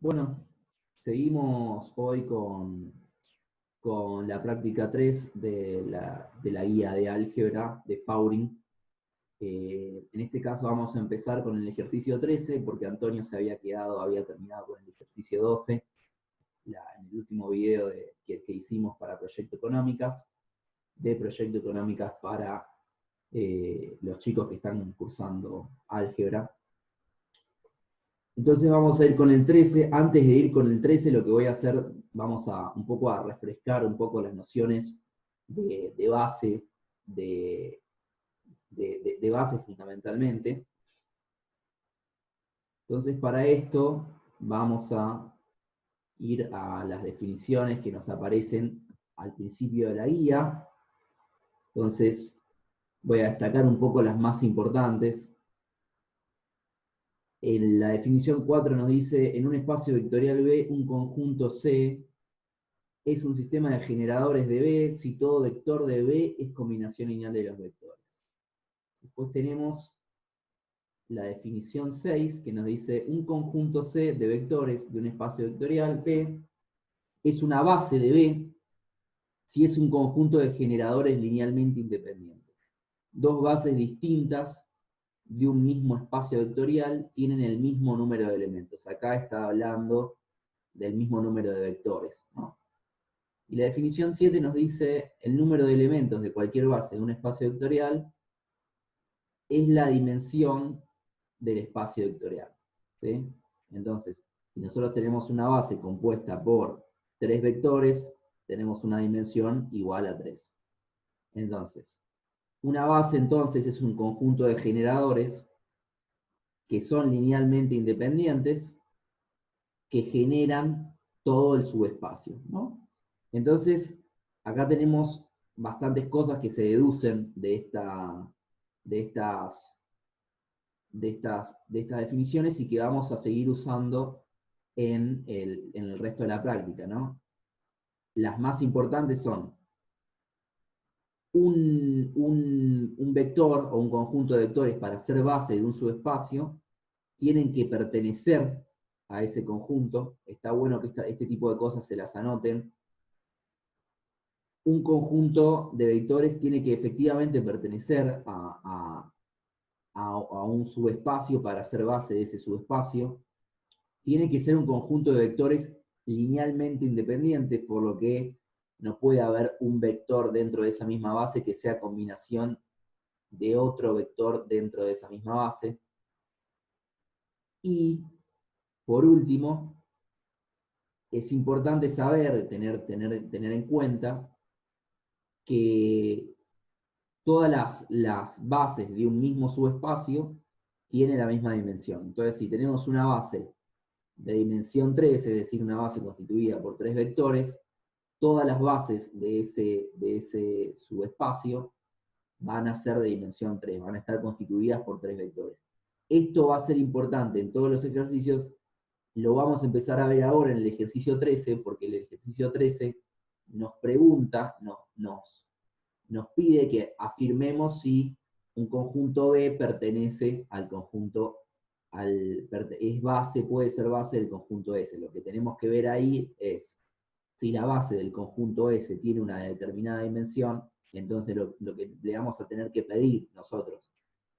Bueno, seguimos hoy con la práctica 3 de la guía de álgebra de Fauring. En este caso vamos a empezar con el ejercicio 13, porque Antonio había terminado con el ejercicio 12, en el último video que hicimos para Proyecto Económicas, de Proyecto Económicas para los chicos que están cursando álgebra. Entonces vamos a ir con el 13. Antes de ir con el 13, lo que voy a hacer, vamos a un poco a refrescar un poco las nociones de base, de base fundamentalmente. Entonces para esto vamos a ir a las definiciones que nos aparecen al principio de la guía. Entonces voy a destacar un poco las más importantes. En la definición 4 nos dice, en un espacio vectorial B, un conjunto C es un sistema de generadores de B si todo vector de B es combinación lineal de los vectores. Después tenemos la definición 6, que nos dice, un conjunto C de vectores de un espacio vectorial B es una base de B si es un conjunto de generadores linealmente independientes. Dos bases distintas de un mismo espacio vectorial tienen el mismo número de elementos. Acá está hablando del mismo número de vectores, ¿no? Y la definición 7 nos dice el número de elementos de cualquier base de un espacio vectorial es la dimensión del espacio vectorial, ¿sí? Entonces, si nosotros tenemos una base compuesta por 3 vectores, tenemos una dimensión igual a 3. Entonces, una base entonces es un conjunto de generadores que son linealmente independientes, que generan todo el subespacio, ¿no? Entonces, acá tenemos bastantes cosas que se deducen de estas definiciones y que vamos a seguir usando en el resto de la práctica, ¿no? Las más importantes son un vector o un conjunto de vectores para ser base de un subespacio tienen que pertenecer a ese conjunto. Está bueno que este tipo de cosas se las anoten. Un conjunto de vectores tiene que efectivamente pertenecer a un subespacio para ser base de ese subespacio. Tiene que ser un conjunto de vectores linealmente independientes, por lo que no puede haber un vector dentro de esa misma base que sea combinación de otro vector dentro de esa misma base. Y, por último, es importante saber, tener en cuenta que todas las bases de un mismo subespacio tienen la misma dimensión. Entonces, si tenemos una base de dimensión 3, es decir, una base constituida por 3 vectores, todas las bases de ese subespacio van a ser de dimensión 3, van a estar constituidas por 3 vectores. Esto va a ser importante en todos los ejercicios, lo vamos a empezar a ver ahora en el ejercicio 13, porque el ejercicio 13 nos pregunta, nos pide que afirmemos si un conjunto B pertenece al conjunto, es base, puede ser base del conjunto S. Lo que tenemos que ver ahí es si la base del conjunto S tiene una determinada dimensión, entonces lo que le vamos a tener que pedir nosotros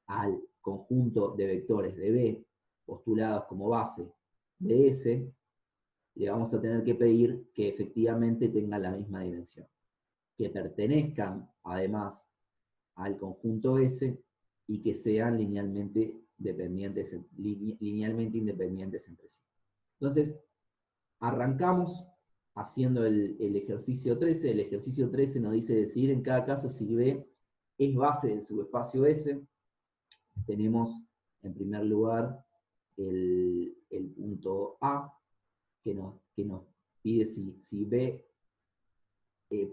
al conjunto de vectores de B postulados como base de S, le vamos a tener que pedir que efectivamente tengan la misma dimensión, que pertenezcan además al conjunto S y que sean linealmente independientes entre sí. Entonces, arrancamos haciendo el ejercicio 13. El ejercicio 13 nos dice decidir en cada caso si B es base del subespacio S. Tenemos en primer lugar el punto A, que nos pide si B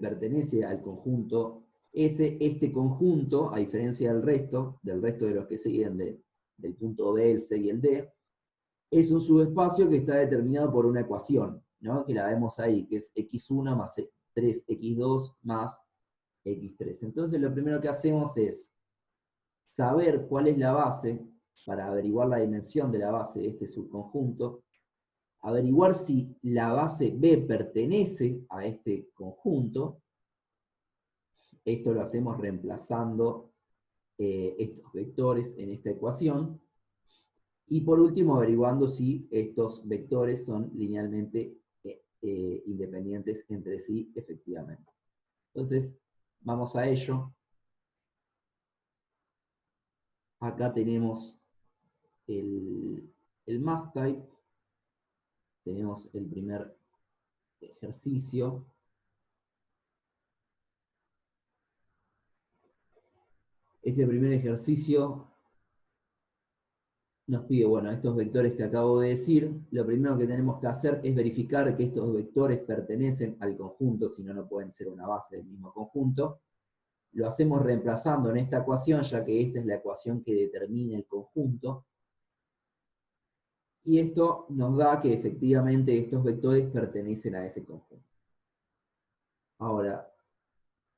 pertenece al conjunto S. Este conjunto, a diferencia del resto de los que siguen del punto B, el C y el D, es un subespacio que está determinado por una ecuación, ¿no? Que la vemos ahí, que es x1 más 3x2 más x3. Entonces lo primero que hacemos es saber cuál es la base para averiguar la dimensión de la base de este subconjunto. averiguar si la base B pertenece a este conjunto. Esto lo hacemos reemplazando estos vectores en esta ecuación. Y por último, averiguando si estos vectores son linealmente independientes entre sí efectivamente. Entonces, vamos a ello. Acá tenemos el math type. Tenemos el primer ejercicio. Este primer ejercicio nos pide, bueno, estos vectores que acabo de decir. Lo primero que tenemos que hacer es verificar que estos vectores pertenecen al conjunto, si no, no pueden ser una base del mismo conjunto. Lo hacemos reemplazando en esta ecuación, ya que esta es la ecuación que determina el conjunto. Y esto nos da que efectivamente estos vectores pertenecen a ese conjunto. Ahora,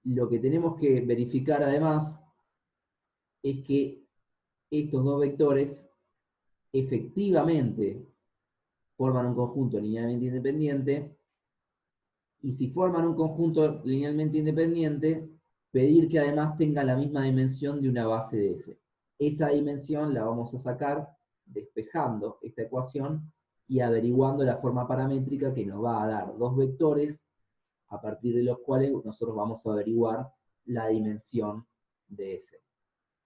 lo que tenemos que verificar además es que estos dos vectores efectivamente forman un conjunto linealmente independiente, y si forman un conjunto linealmente independiente, pedir que además tenga la misma dimensión de una base de S. Esa dimensión la vamos a sacar despejando esta ecuación y averiguando la forma paramétrica que nos va a dar dos vectores a partir de los cuales nosotros vamos a averiguar la dimensión de S.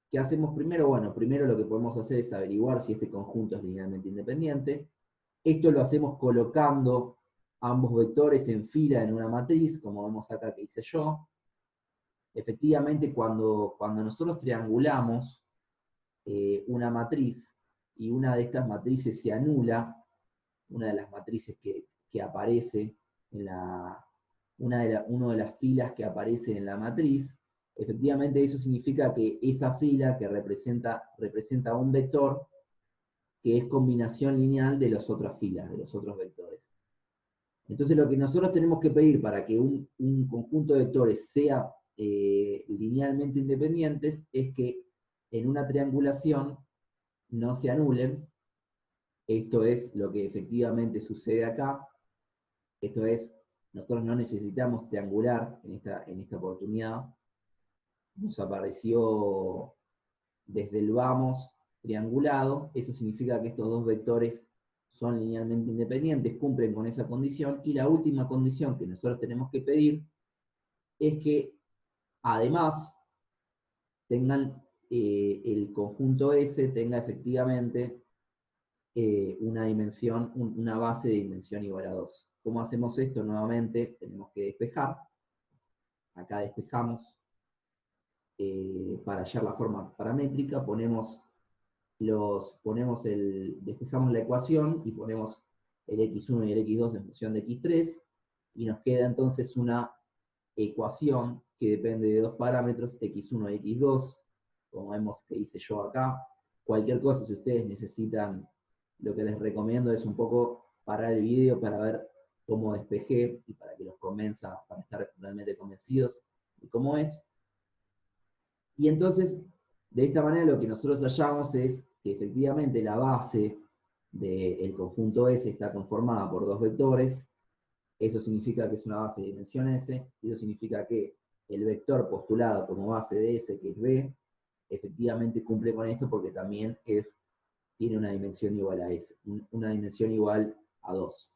¿Qué hacemos primero? Bueno, primero lo que podemos hacer es averiguar si este conjunto es linealmente independiente. Esto lo hacemos colocando ambos vectores en fila en una matriz, como vemos acá que hice yo. Efectivamente, cuando nosotros triangulamos una matriz y una de estas matrices se anula, una de las matrices que aparece en una de las filas que aparece en la matriz, efectivamente eso significa que esa fila que representa un vector que es combinación lineal de las otras filas, de los otros vectores. Entonces lo que nosotros tenemos que pedir para que un conjunto de vectores sea linealmente independientes es que en una triangulación no se anulen. Esto es lo que efectivamente sucede acá. Esto es, nosotros no necesitamos triangular en esta oportunidad. Nos apareció desde el vamos triangulado. Eso significa que estos dos vectores son linealmente independientes, cumplen con esa condición. Y la última condición que nosotros tenemos que pedir es que además tengan el conjunto S tenga efectivamente una dimensión, una base de dimensión igual a 2. ¿Cómo hacemos esto? Nuevamente tenemos que despejar. Acá despejamos para hallar la forma paramétrica, despejamos la ecuación y ponemos el x1 y el x2 en función de x3, y nos queda entonces una ecuación que depende de dos parámetros, x1 y x2, como vemos que hice yo acá. Cualquier cosa, si ustedes necesitan, lo que les recomiendo es un poco parar el video para ver cómo despejé y para que los convenza, para estar realmente convencidos de cómo es. Y entonces, de esta manera lo que nosotros hallamos es que efectivamente la base del conjunto S está conformada por dos vectores. Eso significa que es una base de dimensión S, y eso significa que el vector postulado como base de S, que es B, efectivamente cumple con esto porque también tiene una dimensión igual a S, una dimensión igual a 2.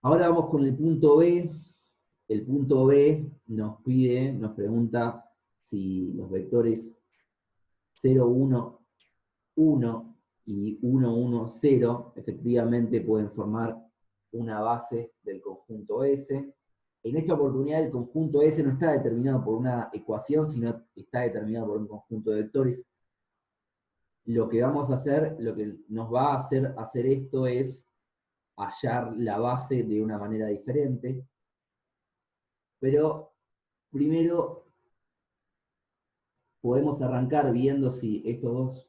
Ahora vamos con el punto B. El punto B nos pregunta si los vectores 0, 1, 1 y 1, 1, 0 efectivamente pueden formar una base del conjunto S. En esta oportunidad el conjunto S no está determinado por una ecuación, sino está determinado por un conjunto de vectores. Lo que vamos a hacer, lo que nos va a hacer esto es hallar la base de una manera diferente. Pero primero podemos arrancar viendo si estos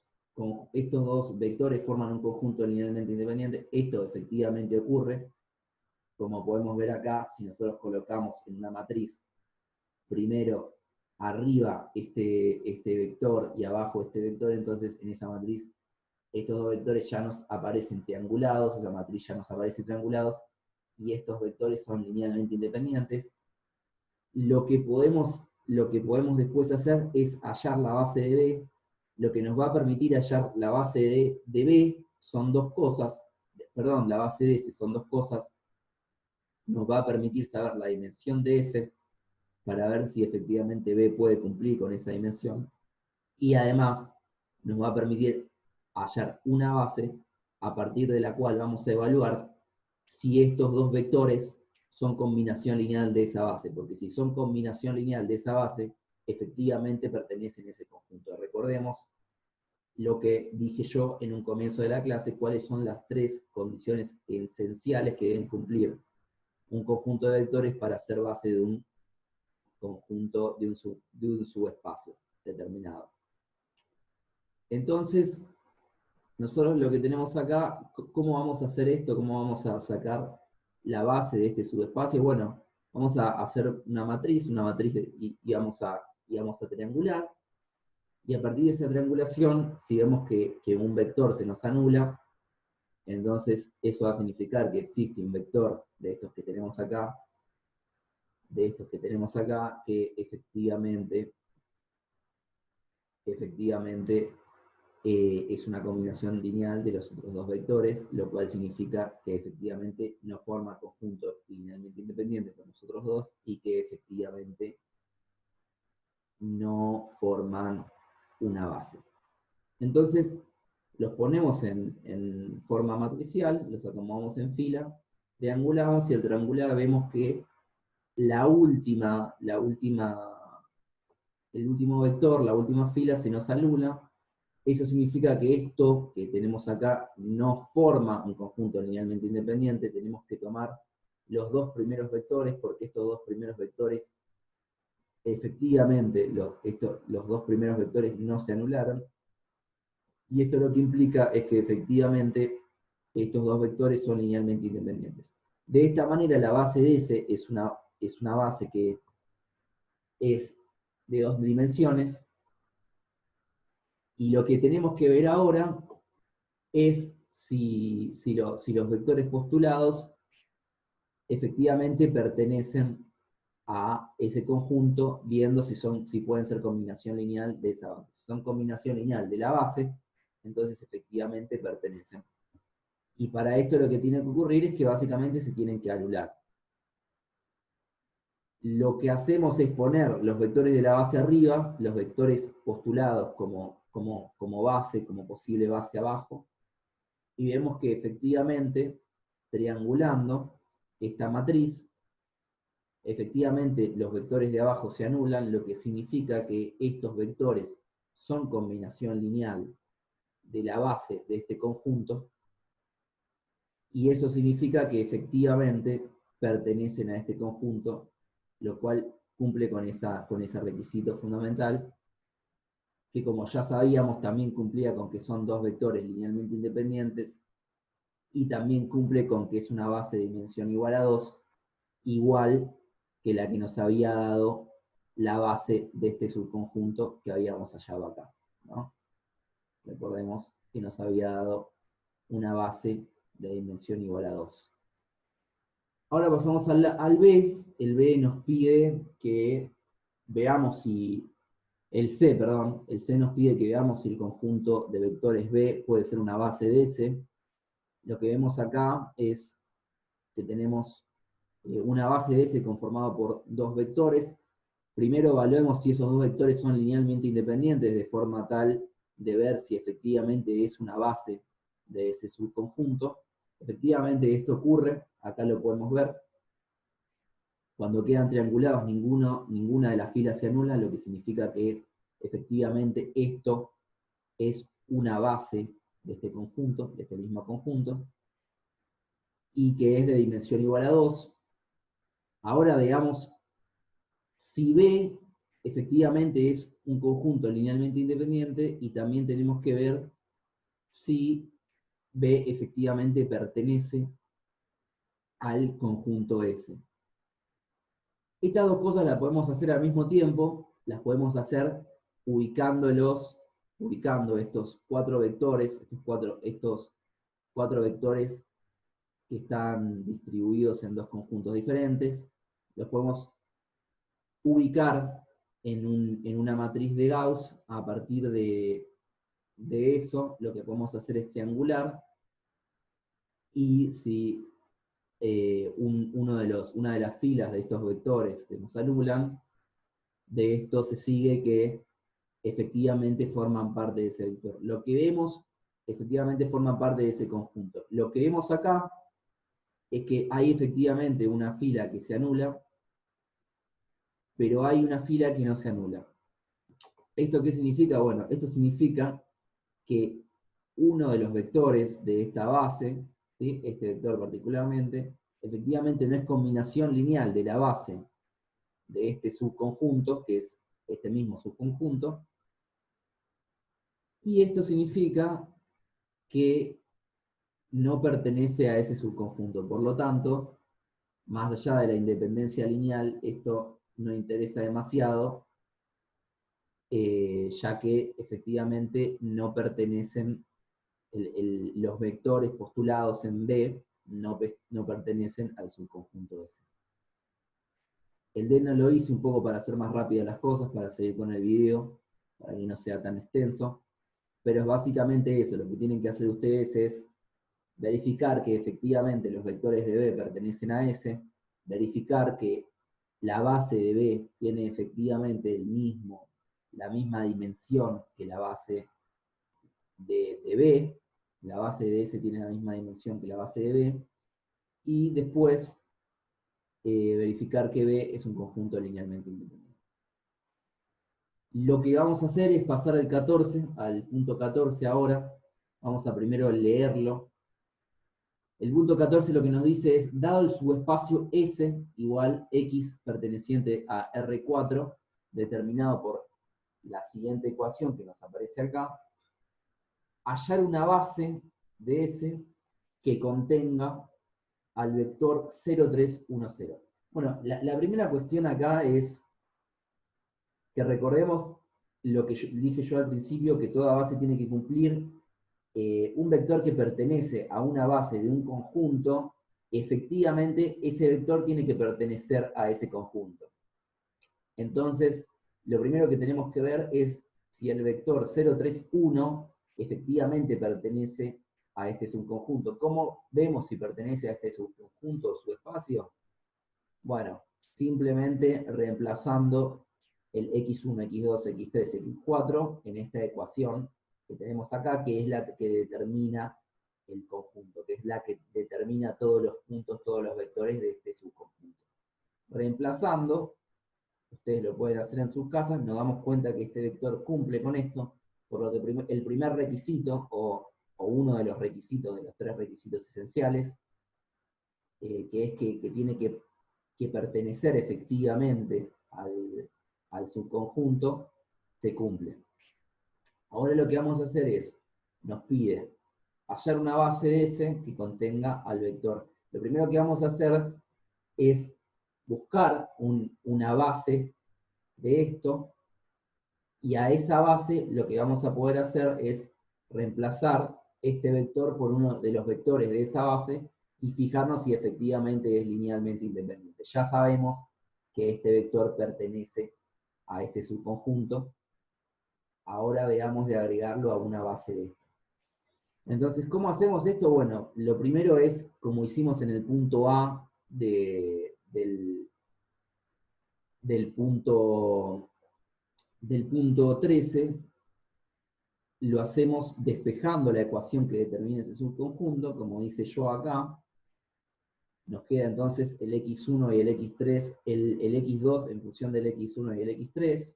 dos vectores forman un conjunto linealmente independiente. Esto efectivamente ocurre. Como podemos ver acá, si nosotros colocamos en una matriz primero arriba este vector y abajo este vector, entonces en esa matriz estos dos vectores ya nos aparecen triangulados, esa matriz ya nos aparece triangulados, y estos vectores son linealmente independientes. Lo que podemos después hacer es hallar la base de B. Lo que nos va a permitir hallar la base de B son dos cosas, perdón, la base de S son dos cosas. Nos va a permitir saber la dimensión de S para ver si efectivamente B puede cumplir con esa dimensión. Y además nos va a permitir hallar una base a partir de la cual vamos a evaluar si estos dos vectores son combinación lineal de esa base, porque si son combinación lineal de esa base, efectivamente pertenecen a ese conjunto. Recordemos lo que dije yo en un comienzo de la clase, cuáles son las tres condiciones esenciales que deben cumplir un conjunto de vectores para ser base de un conjunto, de un subespacio determinado. Entonces, nosotros lo que tenemos acá, ¿cómo vamos a hacer esto? ¿Cómo vamos a sacar la base de este subespacio? Bueno, vamos a hacer una matriz y vamos a triangular, y a partir de esa triangulación, si vemos que un vector se nos anula, entonces eso va a significar que existe un vector de estos que tenemos acá, que efectivamente es una combinación lineal de los otros dos vectores, lo cual significa que efectivamente no forma conjunto linealmente independiente con los otros dos, y que efectivamente no forman una base. Entonces, los ponemos en forma matricial, los acomodamos en fila, triangulamos, y al triangular vemos que el último vector, la última fila se nos anula. Eso significa que esto que tenemos acá no forma un conjunto linealmente independiente. Tenemos que tomar los dos primeros vectores, porque estos dos primeros vectores, efectivamente, los dos primeros vectores no se anularon. Y esto lo que implica es que efectivamente estos dos vectores son linealmente independientes. De esta manera, la base de S es una base que es de dos dimensiones, y lo que tenemos que ver ahora es si los vectores postulados efectivamente pertenecen a ese conjunto, viendo si pueden ser combinación lineal de esa base. Si son combinación lineal de la base, entonces efectivamente pertenecen. Y para esto lo que tiene que ocurrir es que básicamente se tienen que anular. Lo que hacemos es poner los vectores de la base arriba, los vectores postulados como base, como posible base abajo, y vemos que efectivamente, triangulando esta matriz, efectivamente los vectores de abajo se anulan, lo que significa que estos vectores son combinación lineal de la base de este conjunto, y eso significa que efectivamente pertenecen a este conjunto, lo cual cumple con ese requisito fundamental, que como ya sabíamos también cumplía con que son dos vectores linealmente independientes, y también cumple con que es una base de dimensión igual a 2, igual que la que nos había dado la base de este subconjunto que habíamos hallado acá, ¿no? Recordemos que nos había dado una base de dimensión igual a 2. Ahora pasamos al B. El B nos pide que veamos si... El C nos pide que veamos si el conjunto de vectores B puede ser una base de S. Lo que vemos acá es que tenemos una base de S conformada por dos vectores. Primero evaluemos si esos dos vectores son linealmente independientes, de forma tal de ver si efectivamente es una base de ese subconjunto. Efectivamente esto ocurre, acá lo podemos ver. Cuando quedan triangulados, ninguna de las filas se anula, lo que significa que efectivamente esto es una base de este conjunto, de este mismo conjunto, y que es de dimensión igual a 2. Ahora veamos si B efectivamente es un conjunto linealmente independiente, y también tenemos que ver si B efectivamente pertenece al conjunto S. Estas dos cosas las podemos hacer al mismo tiempo, las podemos hacer ubicándolos ubicando estos cuatro vectores, estos cuatro vectores que están distribuidos en dos conjuntos diferentes, los podemos ubicar en una matriz de Gauss. A partir de eso, lo que podemos hacer es triangular, y si una de las filas de estos vectores que nos anulan, de esto se sigue que efectivamente forman parte de ese vector. Lo que vemos, efectivamente forman parte de ese conjunto. Lo que vemos acá es que hay efectivamente una fila que se anula, pero hay una fila que no se anula. ¿Esto qué significa? Bueno, esto significa que uno de los vectores de esta base, ¿sí?, este vector particularmente, efectivamente no es combinación lineal de la base de este subconjunto, que es este mismo subconjunto, y esto significa que no pertenece a ese subconjunto. Por lo tanto, más allá de la independencia lineal, esto no interesa demasiado, ya que efectivamente no pertenecen, los vectores postulados en B no pertenecen al subconjunto S. El D no lo hice un poco para hacer más rápidas las cosas, para seguir con el video, para que no sea tan extenso, pero es básicamente eso. Lo que tienen que hacer ustedes es verificar que efectivamente los vectores de B pertenecen a S, verificar que la base de B tiene efectivamente la misma dimensión que la base de B, la base de S tiene la misma dimensión que la base de B, y después verificar que B es un conjunto linealmente independiente. Lo que vamos a hacer es pasar al punto 14 ahora. Vamos a primero leerlo. El punto 14 lo que nos dice es: dado el subespacio S igual X perteneciente a R4, determinado por la siguiente ecuación que nos aparece acá, hallar una base de S que contenga al vector 0,3,1,0. Bueno, la primera cuestión acá es que recordemos lo que dije yo al principio, que toda base tiene que cumplir. Un vector que pertenece a una base de un conjunto, efectivamente ese vector tiene que pertenecer a ese conjunto. Entonces, lo primero que tenemos que ver es si el vector 0,3,1 efectivamente pertenece a este subconjunto. ¿Cómo vemos si pertenece a este subconjunto o subespacio? Bueno, simplemente reemplazando el x1, x2, x3, x4 en esta ecuación que tenemos acá, que es la que determina el conjunto, que es la que determina todos los puntos, todos los vectores de este subconjunto. Reemplazando, ustedes lo pueden hacer en sus casas, nos damos cuenta que este vector cumple con esto, por lo que el primer requisito, o uno de los requisitos, de los tres requisitos esenciales, que es que tiene que pertenecer efectivamente al subconjunto, se cumple. Ahora lo que vamos a hacer es, nos pide hallar una base de S que contenga al vector. Lo primero que vamos a hacer es buscar una base de esto, y a esa base lo que vamos a poder hacer es reemplazar este vector por uno de los vectores de esa base y fijarnos si efectivamente es linealmente independiente. Ya sabemos que este vector pertenece a este subconjunto. Ahora veamos de agregarlo a una base de esto. Entonces, ¿cómo hacemos esto? Bueno, lo primero es, como hicimos en el punto A del punto 13, lo hacemos despejando la ecuación que determina ese subconjunto, como dice yo acá. Nos queda entonces el x1 y el x3, el x2 en función del x1 y el x3.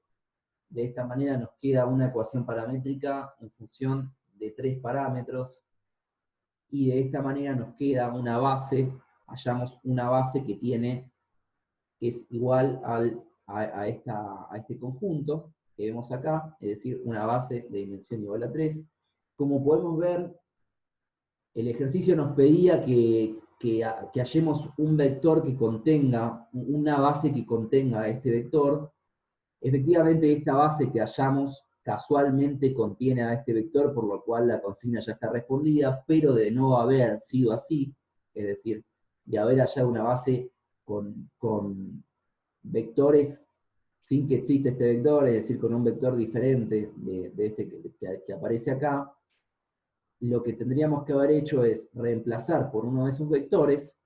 De esta manera nos queda una ecuación paramétrica en función de 3 parámetros, y de esta manera nos queda una base, hallamos una base que es igual a este conjunto que vemos acá, es decir, una base de dimensión igual a 3. Como podemos ver, el ejercicio nos pedía que hallemos un vector que contenga, una base que contenga este vector. Efectivamente, esta base que hallamos casualmente contiene a este vector, por lo cual la consigna ya está respondida, pero de no haber sido así, es decir, de haber hallado una base con vectores sin que exista este vector, es decir, con un vector diferente de este que aparece acá, lo que tendríamos que haber hecho es reemplazar por uno de esos vectores,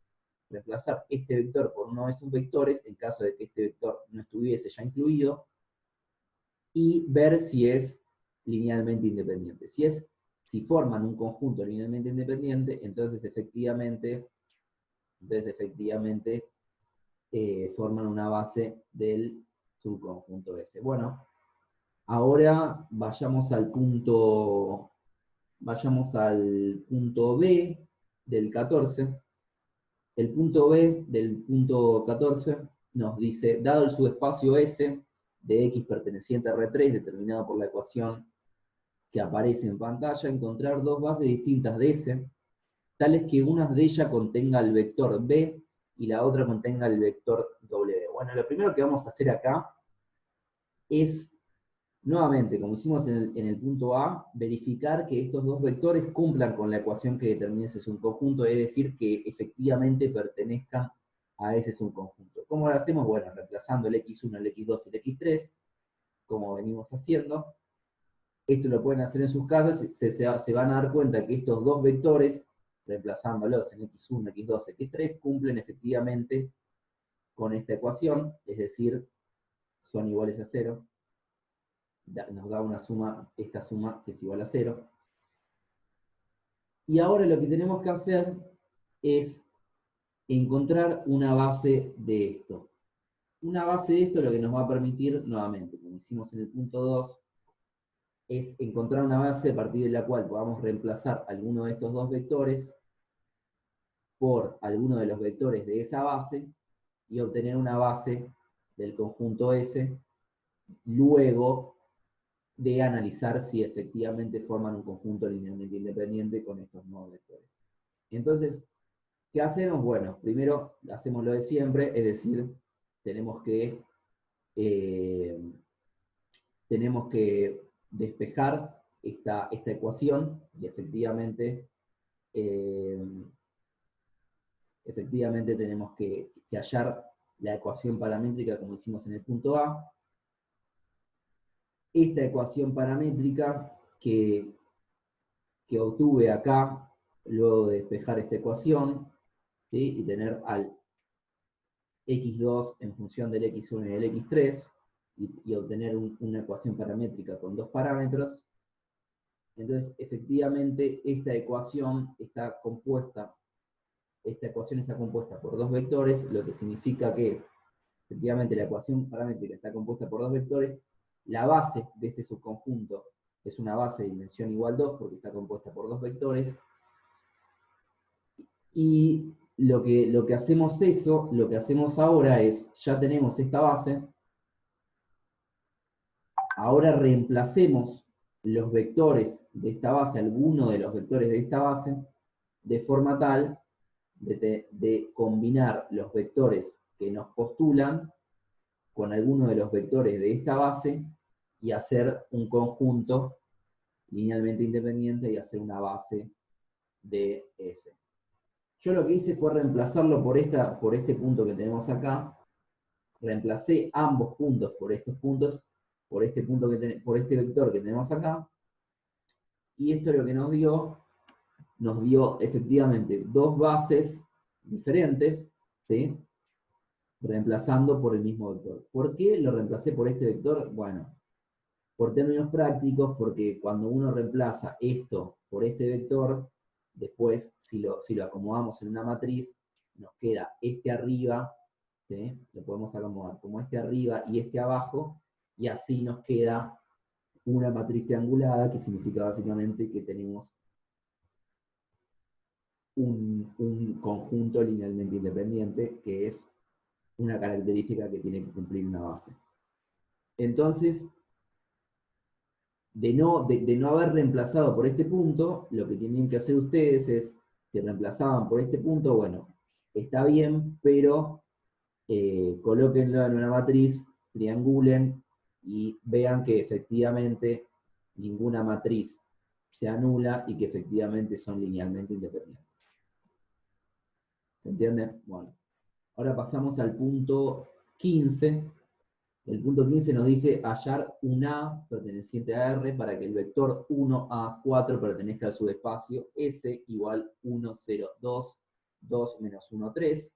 reemplazar este vector por uno de esos vectores, en caso de que este vector no estuviese ya incluido, y ver si es linealmente independiente. Si forman un conjunto linealmente independiente, entonces efectivamente forman una base del subconjunto S. Bueno, ahora vayamos al punto B del 14. El punto B del punto 14 nos dice, dado el subespacio S de X perteneciente a R3, determinado por la ecuación que aparece en pantalla, encontrar dos bases distintas de S, tales que una de ellas contenga el vector B y la otra contenga el vector W. Bueno, lo primero que vamos a hacer acá es, nuevamente, como hicimos en el punto A, verificar que estos dos vectores cumplan con la ecuación que determina ese subconjunto, es decir, que efectivamente pertenezcan a ese subconjunto. ¿Cómo lo hacemos? Bueno, reemplazando el x1, el x2 y el x3, como venimos haciendo. Esto lo pueden hacer en sus casas, se van a dar cuenta que estos dos vectores, reemplazándolos en x1, x2, x3, cumplen efectivamente con esta ecuación, es decir, son iguales a 0. Nos da una suma, esta suma que es igual a 0. Y ahora lo que tenemos que hacer es encontrar una base de esto. Una base de esto lo que nos va a permitir, nuevamente, como hicimos en el punto 2, es encontrar una base a partir de la cual podamos reemplazar alguno de estos dos vectores por alguno de los vectores de esa base y obtener una base del conjunto S, luego de analizar si efectivamente forman un conjunto linealmente independiente con estos nuevos vectores. Entonces, ¿qué hacemos? Bueno, primero hacemos lo de siempre, es decir, tenemos que despejar esta ecuación y efectivamente tenemos que hallar la ecuación paramétrica como hicimos en el punto A. Esta ecuación paramétrica que obtuve acá, luego de despejar esta ecuación, ¿sí? Y tener al x2 en función del x1 y del x3, y obtener una ecuación paramétrica con dos parámetros. Entonces, efectivamente, esta ecuación está compuesta por dos vectores, lo que significa que, efectivamente, la ecuación paramétrica está compuesta por dos vectores. La base de este subconjunto es una base de dimensión igual 2, porque está compuesta por dos vectores. Y lo que hacemos ahora es, ya tenemos esta base, ahora reemplacemos los vectores de esta base, alguno de los vectores de esta base, de forma tal de combinar los vectores que nos postulan con alguno de los vectores de esta base y hacer un conjunto linealmente independiente y hacer una base de S. Yo lo que hice fue reemplazarlo por este punto que tenemos acá. Reemplacé ambos puntos por estos puntos, por este vector que tenemos acá. Y esto lo que nos dio efectivamente dos bases diferentes, ¿sí? Reemplazando por el mismo vector. ¿Por qué lo reemplacé por este vector? Bueno, por términos prácticos, porque cuando uno reemplaza esto por este vector, después, si lo acomodamos en una matriz, nos queda este arriba, ¿sí? Lo podemos acomodar como este arriba y este abajo, y así nos queda una matriz triangulada, que significa básicamente que tenemos un conjunto linealmente independiente, que es una característica que tiene que cumplir una base. Entonces, de no haber reemplazado por este punto, lo que tienen que hacer ustedes es, si reemplazaban por este punto, bueno, está bien, pero colóquenlo en una matriz, triangulen y vean que efectivamente ninguna matriz se anula y que efectivamente son linealmente independientes. ¿Se entiende? Bueno, ahora pasamos al punto 15. El punto 15 nos dice hallar un A perteneciente a R para que el vector 1A4 pertenezca al subespacio S igual 1, 0, 2, 2 menos 1, 3.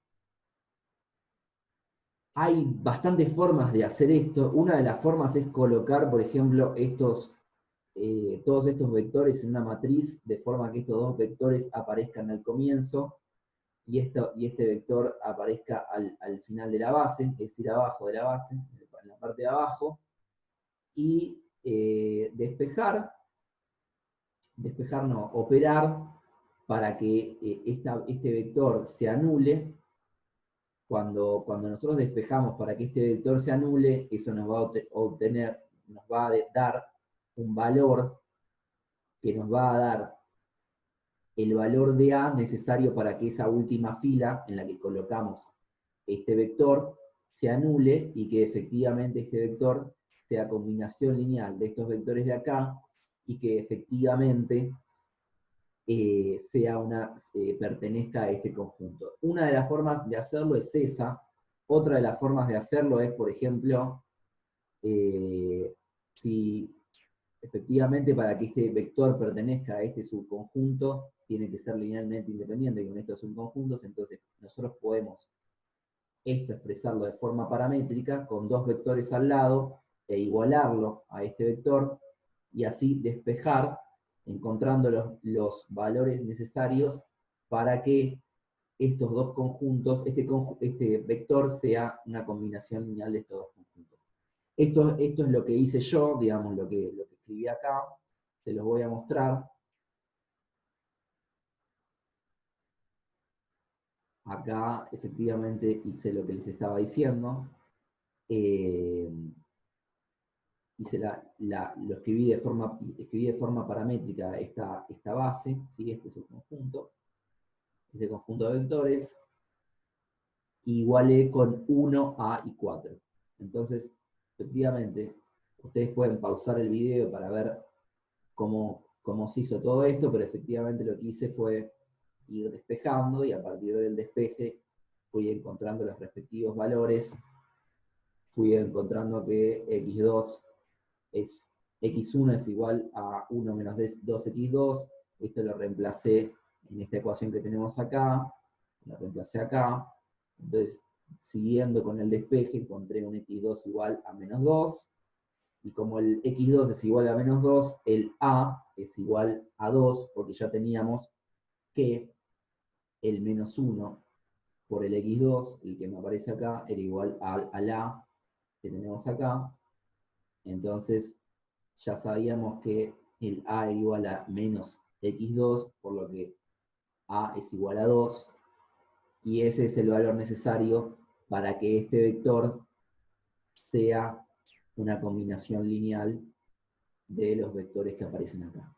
Hay bastantes formas de hacer esto. Una de las formas es colocar, por ejemplo, todos estos vectores en una matriz, de forma que estos dos vectores aparezcan al comienzo, y este vector aparezca al final de la base, es decir, abajo de la base, en la parte de abajo, y operar para que este vector se anule. Cuando nosotros despejamos para que este vector se anule, eso nos va a dar un valor que nos va a dar el valor de A necesario para que esa última fila en la que colocamos este vector se anule y que efectivamente este vector sea combinación lineal de estos vectores de acá y que efectivamente pertenezca a este conjunto. Una de las formas de hacerlo es esa. Otra de las formas de hacerlo es, por ejemplo, si efectivamente para que este vector pertenezca a este subconjunto, tiene que ser linealmente independiente con estos subconjuntos, entonces nosotros podemos esto expresarlo de forma paramétrica con dos vectores al lado e igualarlo a este vector y así despejar encontrando los valores necesarios para que estos dos conjuntos, este vector sea una combinación lineal de estos dos conjuntos. Esto es lo que hice yo, digamos, lo que escribí acá, se los voy a mostrar. Acá efectivamente hice lo que les estaba diciendo. Lo escribí de forma paramétrica esta base, ¿sí? Este es un conjunto, este conjunto de vectores, igualé con 1, A y 4. Entonces, efectivamente, ustedes pueden pausar el video para ver cómo se hizo todo esto, pero efectivamente lo que hice fue ir despejando y a partir del despeje fui encontrando los respectivos valores, fui encontrando que x2 es x1 es igual a 1 menos 2x2, esto lo reemplacé en esta ecuación que tenemos acá, lo reemplacé acá, entonces siguiendo con el despeje encontré un x2 igual a menos 2, y como el x2 es igual a menos 2, el a es igual a 2, porque ya teníamos que el menos 1 por el x2, el que me aparece acá, era igual al a que tenemos acá, entonces ya sabíamos que el a era igual a menos x2, por lo que a es igual a 2, y ese es el valor necesario para que este vector sea una combinación lineal de los vectores que aparecen acá.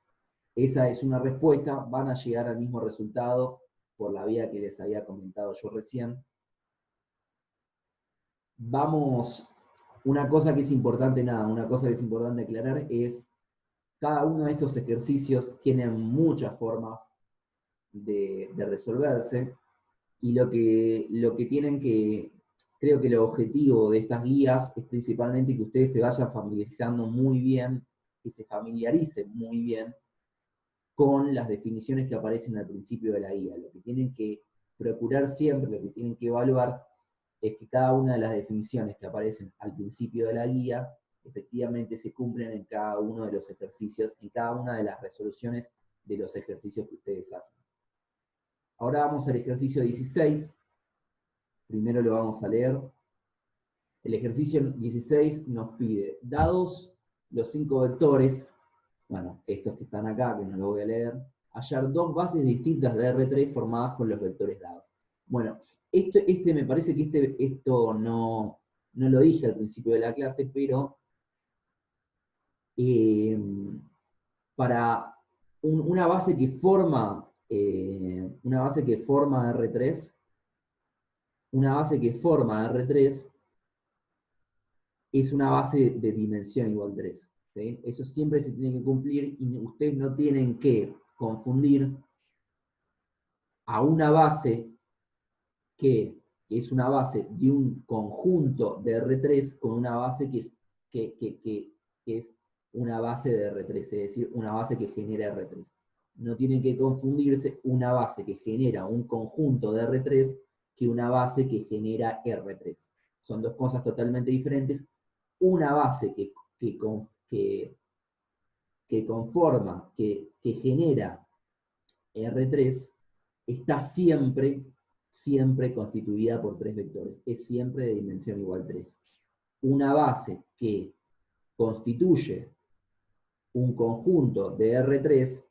Esa es una respuesta, van a llegar al mismo resultado por la vía que les había comentado yo recién. Una cosa que es importante aclarar es, cada uno de estos ejercicios tiene muchas formas de resolverse, y lo que tienen que, creo que el objetivo de estas guías es principalmente que ustedes se vayan familiarizando muy bien, que se familiaricen muy bien con las definiciones que aparecen al principio de la guía. Lo que tienen que procurar siempre, lo que tienen que evaluar, es que cada una de las definiciones que aparecen al principio de la guía, efectivamente se cumplen en cada uno de los ejercicios, en cada una de las resoluciones de los ejercicios que ustedes hacen. Ahora vamos al ejercicio 16. Primero lo vamos a leer. El ejercicio 16 nos pide, dados los 5 vectores, bueno, estos que están acá, que no lo voy a leer, hallar dos bases distintas de R3 formadas con los vectores dados. Bueno, me parece que esto no lo dije al principio de la clase, pero para una base que forma R3, una base que forma R3 es una base de dimensión igual 3. ¿sí? Eso siempre se tiene que cumplir y ustedes no tienen que confundir a una base que es una base de un conjunto de R3 con una base que es una base de R3, es decir, una base que genera R3. No tienen que confundirse una base que genera un conjunto de R3 que una base que genera R3. Son dos cosas totalmente diferentes. Una base que conforma, que genera R3, está siempre constituida por tres vectores. Es siempre de dimensión igual 3. Una base que constituye un conjunto de R3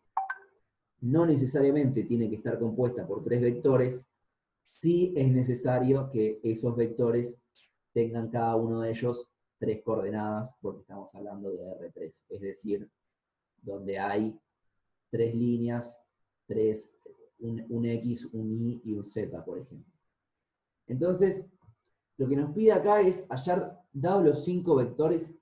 no necesariamente tiene que estar compuesta por tres vectores, sí es necesario que esos vectores tengan cada uno de ellos tres coordenadas, porque estamos hablando de R3, es decir, donde hay tres líneas, un X, un Y y un Z, por ejemplo. Entonces, lo que nos pide acá es hallar, dados los 5 vectores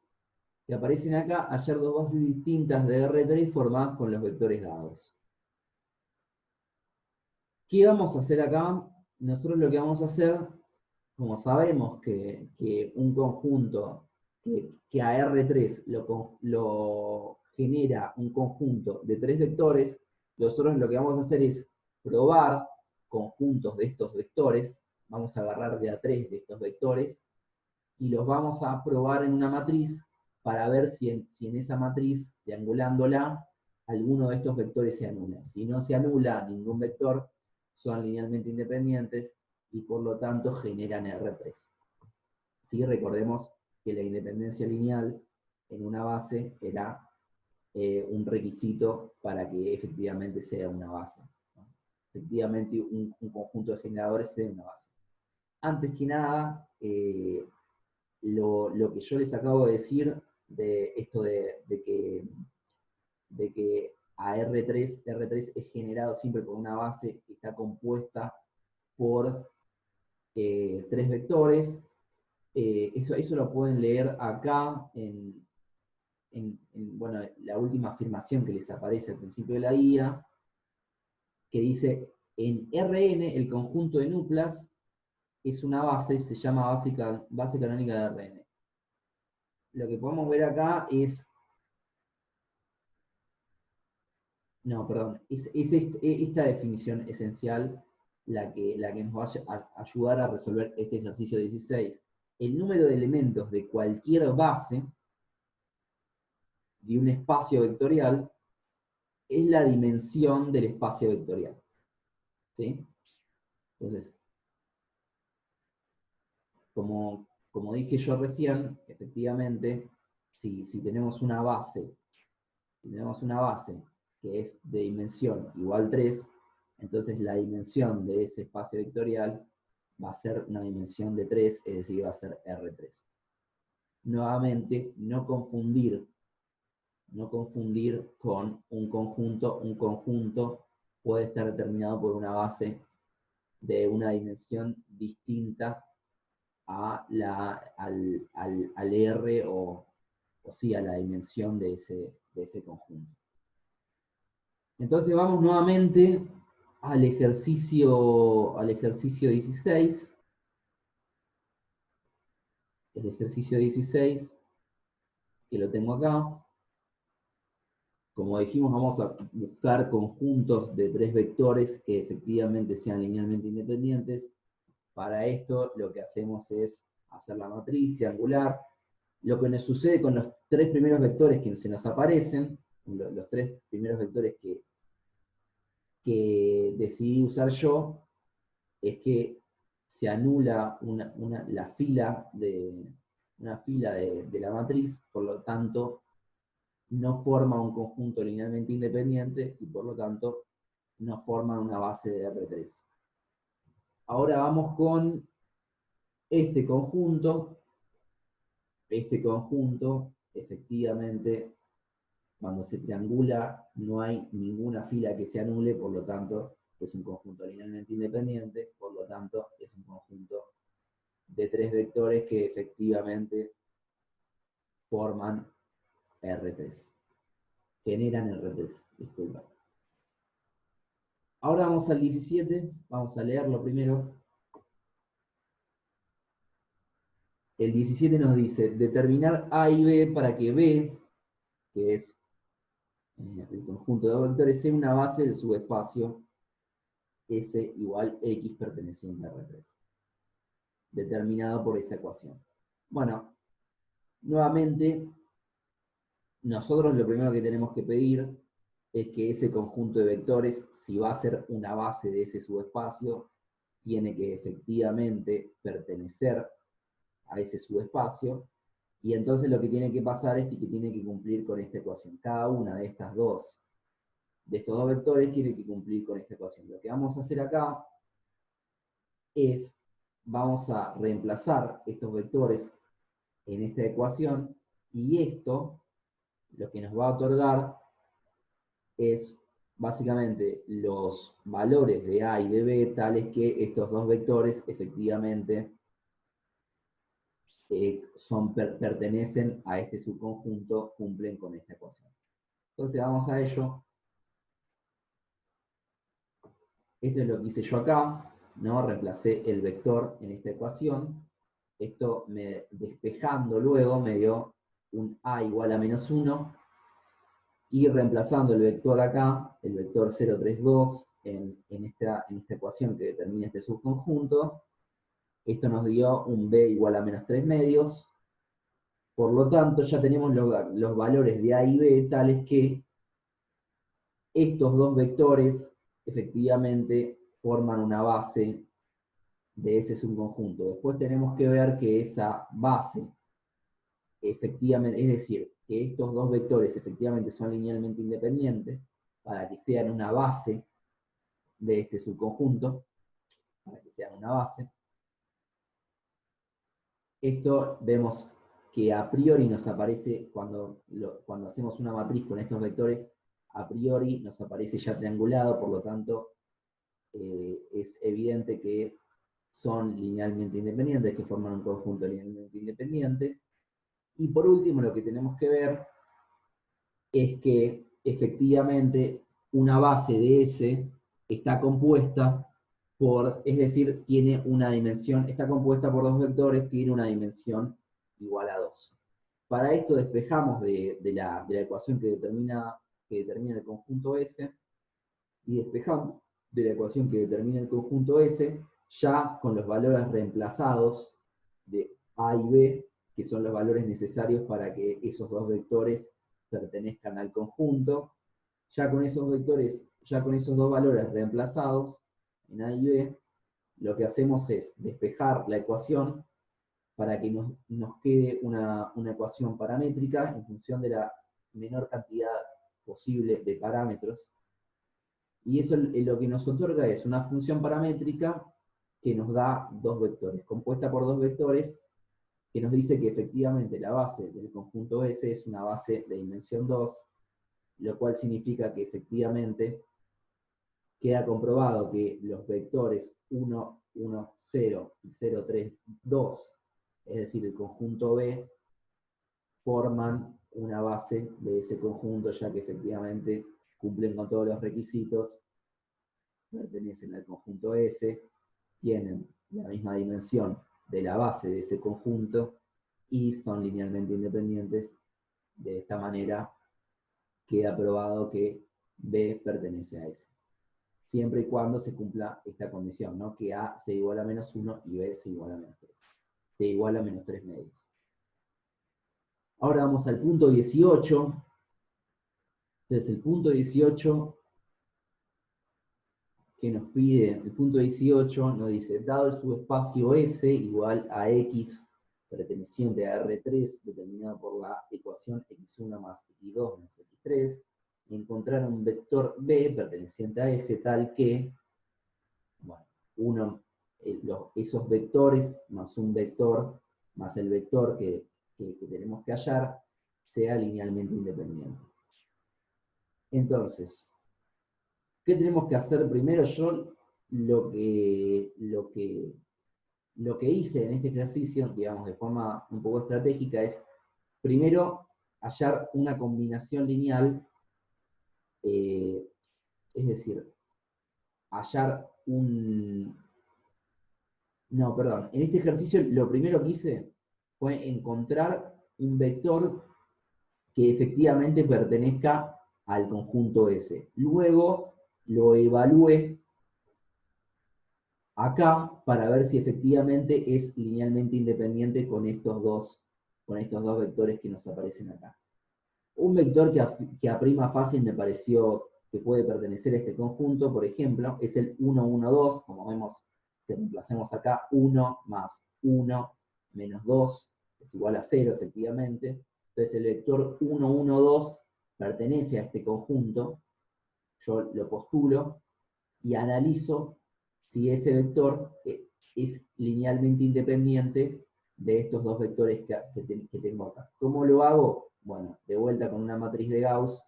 que aparecen acá, hallar dos bases distintas de R3 formadas con los vectores dados. ¿Qué vamos a hacer acá? Nosotros lo que vamos a hacer, como sabemos que un conjunto, que a R3 lo genera un conjunto de tres vectores, nosotros lo que vamos a hacer es probar conjuntos de estos vectores, vamos a agarrar de a tres de estos vectores, y los vamos a probar en una matriz para ver si en esa matriz, triangulándola, alguno de estos vectores se anula. Si no se anula ningún vector, son linealmente independientes y por lo tanto generan R3. ¿Sí? Recordemos que la independencia lineal en una base era un requisito para que efectivamente sea una base, ¿no? Efectivamente un conjunto de generadores sea una base. Antes que nada, lo que yo les acabo de decir de esto de que a R3 es generado siempre por una base que está compuesta por tres vectores. Eso lo pueden leer acá bueno, la última afirmación que les aparece al principio de la guía, que dice, en Rn el conjunto de nuplas es una base, se llama base canónica de Rn. Lo que podemos ver acá es, no, perdón, es esta definición esencial la que nos va a ayudar a resolver este ejercicio 16. El número de elementos de cualquier base de un espacio vectorial es la dimensión del espacio vectorial. ¿Sí? Entonces, como dije yo recién, efectivamente, si tenemos una base que es de dimensión igual 3, entonces la dimensión de ese espacio vectorial va a ser una dimensión de 3, es decir, va a ser R3. Nuevamente, no confundir con un conjunto. Un conjunto puede estar determinado por una base de una dimensión distinta al R o sí, a la dimensión de ese conjunto. Entonces vamos nuevamente al ejercicio 16. El ejercicio 16, que lo tengo acá. Como dijimos, vamos a buscar conjuntos de tres vectores que efectivamente sean linealmente independientes. Para esto lo que hacemos es hacer la matriz triangular. Lo que nos sucede con los tres primeros vectores que se nos aparecen, los tres primeros vectores que decidí usar yo, es que se anula una fila de la matriz, por lo tanto no forma un conjunto linealmente independiente y por lo tanto no forman una base de R3. Ahora vamos con este conjunto. Este conjunto, efectivamente, cuando se triangula no hay ninguna fila que se anule, por lo tanto es un conjunto linealmente independiente, por lo tanto es un conjunto de tres vectores que efectivamente forman R3. Generan R3, disculpa. Ahora vamos al 17, vamos a leerlo primero. El 17 nos dice, determinar A y B para que B, que es el conjunto de vectores, sea una base del subespacio S igual X perteneciente a R3, determinado por esa ecuación. Bueno, nuevamente, nosotros lo primero que tenemos que pedir es que ese conjunto de vectores, si va a ser una base de ese subespacio, tiene que efectivamente pertenecer a ese subespacio, y entonces lo que tiene que pasar es que tiene que cumplir con esta ecuación. Cada una de estos dos vectores tiene que cumplir con esta ecuación. Lo que vamos a hacer acá es, vamos a reemplazar estos vectores en esta ecuación, y esto lo que nos va a otorgar es básicamente los valores de A y de B, tales que estos dos vectores efectivamente pertenecen a este subconjunto, cumplen con esta ecuación. Entonces vamos a ello. Esto es lo que hice yo acá, ¿no? Reemplacé el vector en esta ecuación. Esto, despejando luego, me dio un A igual a menos 1, y reemplazando el vector acá, el vector 0, 3, 2, en esta ecuación que determina este subconjunto, esto nos dio un B igual a menos 3 medios. Por lo tanto, ya tenemos los valores de A y B tales que estos dos vectores efectivamente forman una base de ese subconjunto. Después tenemos que ver que esa base, efectivamente, es decir, que estos dos vectores efectivamente son linealmente independientes para que sean una base de este subconjunto, para que sean una base. Esto vemos que a priori nos aparece, cuando hacemos una matriz con estos vectores, a priori nos aparece ya triangulado, por lo tanto es evidente que son linealmente independientes, que forman un conjunto linealmente independiente. Y por último, lo que tenemos que ver es que efectivamente una base de S está compuesta por, es decir, tiene una dimensión, está compuesta por dos vectores, tiene una dimensión igual a 2. Para esto despejamos de la ecuación que determina el conjunto S, y despejamos de la ecuación que determina el conjunto S, ya con los valores reemplazados de A y B, que son los valores necesarios para que esos dos vectores pertenezcan al conjunto. Ya con esos vectores, ya con esos dos valores reemplazados en A y B, lo que hacemos es despejar la ecuación para que nos quede una ecuación paramétrica en función de la menor cantidad posible de parámetros. Y eso lo que nos otorga es una función paramétrica que nos da dos vectores, compuesta por dos vectores, que nos dice que efectivamente la base del conjunto S es una base de dimensión 2, lo cual significa que efectivamente queda comprobado que los vectores 1, 1, 0 y 0, 3, 2, es decir, el conjunto B, forman una base de ese conjunto, ya que efectivamente cumplen con todos los requisitos, pertenecen al conjunto S, tienen la misma dimensión de la base de ese conjunto y son linealmente independientes. De esta manera queda probado que B pertenece a S. Siempre y cuando se cumpla esta condición, ¿no? Que A se iguala a menos 1 y B se iguala a menos 3. Se iguala a menos 3 medios. Ahora vamos al punto 18. Entonces el punto 18 que nos pide, el punto 18 nos dice, dado el subespacio S igual a X perteneciente a R3, determinado por la ecuación X1 más X2 menos X3, encontrar un vector B perteneciente a S tal que, bueno, esos vectores más un vector más el vector que tenemos que hallar sea linealmente independiente. Entonces, ¿qué tenemos que hacer primero? Yo lo que hice en este ejercicio, digamos, de forma un poco estratégica, es primero hallar una combinación lineal, es decir, hallar un... No, perdón. En este ejercicio lo primero que hice fue encontrar un vector que efectivamente pertenezca al conjunto S. Luego lo evalué acá para ver si efectivamente es linealmente independiente con estos dos vectores que nos aparecen acá. Un vector que a prima fácil me pareció que puede pertenecer a este conjunto, por ejemplo, es el 1, 1, 2, como vemos, que reemplacemos acá 1 más 1 menos 2 es igual a 0, efectivamente. Entonces el vector 1, 1, 2 pertenece a este conjunto, yo lo postulo y analizo si ese vector es linealmente independiente de estos dos vectores que tengo acá. ¿Cómo lo hago? Bueno, de vuelta con una matriz de Gauss,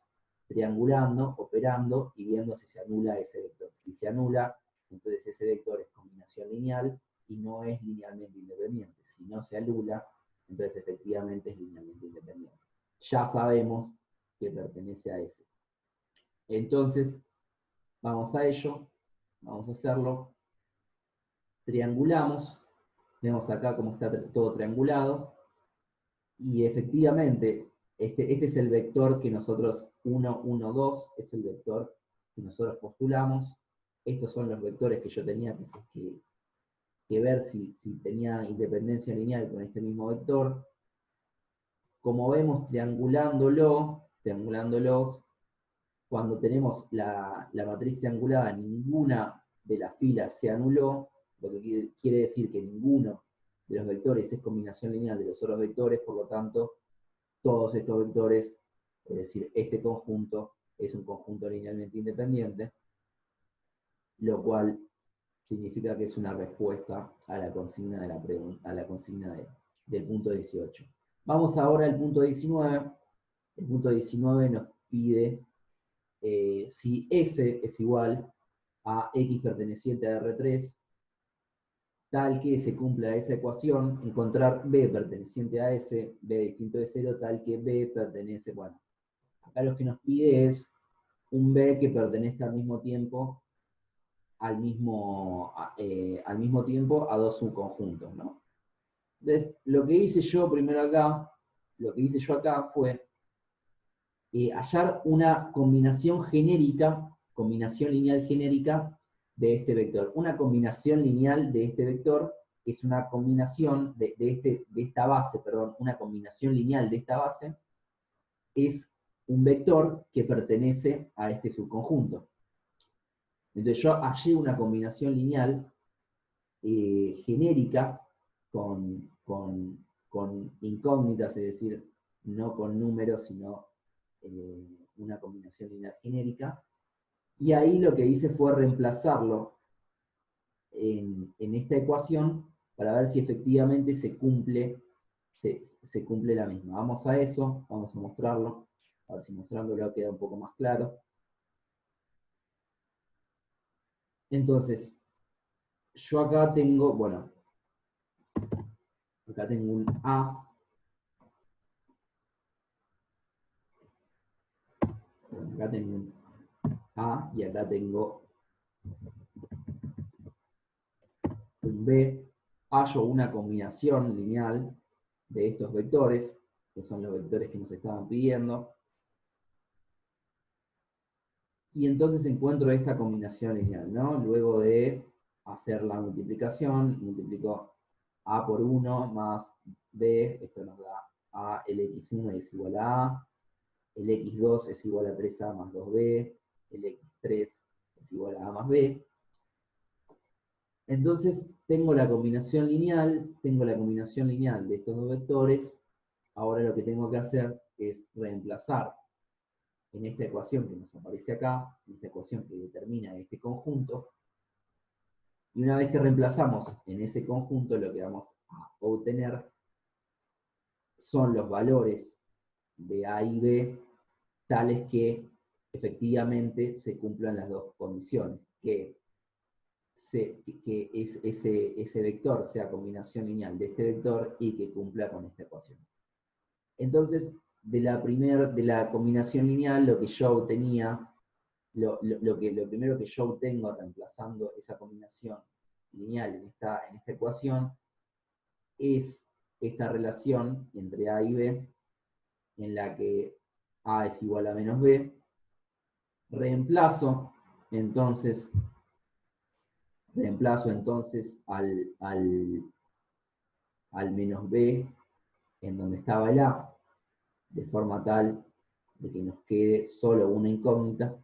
triangulando, operando y viendo si se anula ese vector. Si se anula, entonces ese vector es combinación lineal y no es linealmente independiente. Si no se anula, entonces efectivamente es linealmente independiente. Ya sabemos que pertenece a ese. Entonces, vamos a ello, vamos a hacerlo. Triangulamos, vemos acá cómo está todo triangulado, y efectivamente, este es el vector que nosotros, 1, 1, 2, es el vector que nosotros postulamos. Estos son los vectores que yo tenía que ver si tenía independencia lineal con este mismo vector. Como vemos, triangulándolos, cuando tenemos la matriz triangulada, ninguna de las filas se anuló, lo que quiere decir que ninguno de los vectores es combinación lineal de los otros vectores, por lo tanto, todos estos vectores, es decir, este conjunto, es un conjunto linealmente independiente, lo cual significa que es una respuesta a la consigna de la pregunta, a la consigna del punto 18. Vamos ahora al punto 19. El punto 19 nos pide si S es igual a X perteneciente a R3, tal que se cumpla esa ecuación, encontrar B perteneciente a S, B distinto de 0, tal que B pertenece, bueno, acá lo que nos pide es un B que pertenezca al mismo tiempo al mismo tiempo a dos subconjuntos, ¿no? Entonces, lo que hice yo primero acá, fue hallar una combinación lineal genérica de este vector. Una combinación lineal de este vector es una combinación de esta base, perdón, una combinación lineal de esta base es un vector que pertenece a este subconjunto. Entonces yo hallé una combinación lineal genérica con incógnitas, es decir, no con números, sino una combinación lineal genérica. Y ahí lo que hice fue reemplazarlo en esta ecuación para ver si efectivamente se cumple la misma. Vamos a eso, vamos a mostrarlo, a ver si mostrándolo queda un poco más claro. Entonces, yo acá tengo, bueno, acá tengo un A, acá tengo un A y acá tengo un B. Hallo una combinación lineal de estos vectores, que son los vectores que nos estaban pidiendo, y entonces encuentro esta combinación lineal, ¿no? Luego de hacer la multiplicación, multiplico A por 1 más B, esto nos da A, el X1 es igual a A, el X2 es igual a 3A más 2B, el X3 es igual a A más B. Entonces tengo la combinación lineal de estos dos vectores. Ahora lo que tengo que hacer es reemplazar en esta ecuación que nos aparece acá, en esta ecuación que determina este conjunto, y una vez que reemplazamos en ese conjunto, lo que vamos a obtener son los valores de A y B, tales que efectivamente se cumplan las dos condiciones, que ese vector sea combinación lineal de este vector y que cumpla con esta ecuación. Entonces, de la combinación lineal, lo que yo obtenía, lo primero que yo obtengo reemplazando esa combinación lineal en esta ecuación es esta relación entre A y B, en la que A es igual a menos B. Reemplazo entonces al menos B en donde estaba el A, de forma tal de que nos quede solo una incógnita,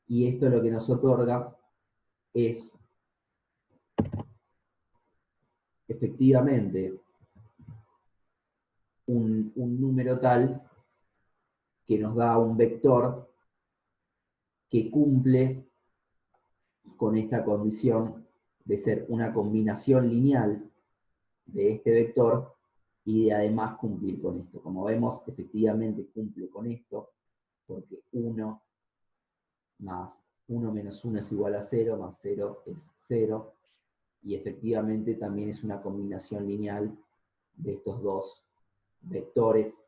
y esto lo que nos otorga es efectivamente un número tal que nos da un vector que cumple con esta condición de ser una combinación lineal de este vector y de además cumplir con esto. Como vemos, efectivamente cumple con esto, porque 1 menos 1 es igual a 0, más 0 es 0, y efectivamente también es una combinación lineal de estos dos vectores.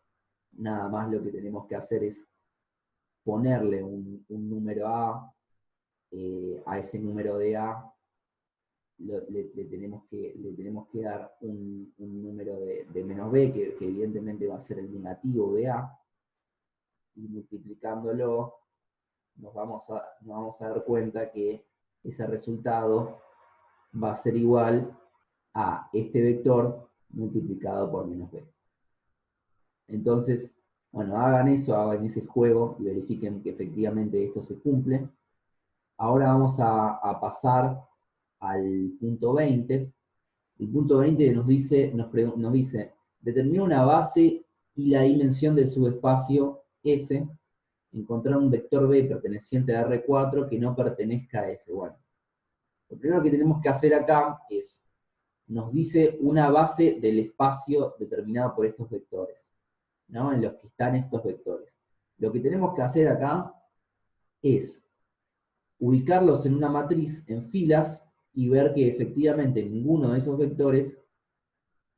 Nada más lo que tenemos que hacer es ponerle un número a ese número de A le tenemos que dar un número de menos B, que evidentemente va a ser el negativo de A, y multiplicándolo nos vamos a dar cuenta que ese resultado va a ser igual a este vector multiplicado por menos B. Entonces, bueno, hagan ese juego y verifiquen que efectivamente esto se cumple. Ahora vamos a pasar al punto 20. El punto 20 nos dice, determina una base y la dimensión del subespacio S, encontrar un vector B perteneciente a R4 que no pertenezca a S. Bueno, lo primero que tenemos que hacer acá es, nos dice una base del espacio determinada por estos vectores, ¿no? En los que están estos vectores. Lo que tenemos que hacer acá es ubicarlos en una matriz en filas y ver que efectivamente ninguno de esos vectores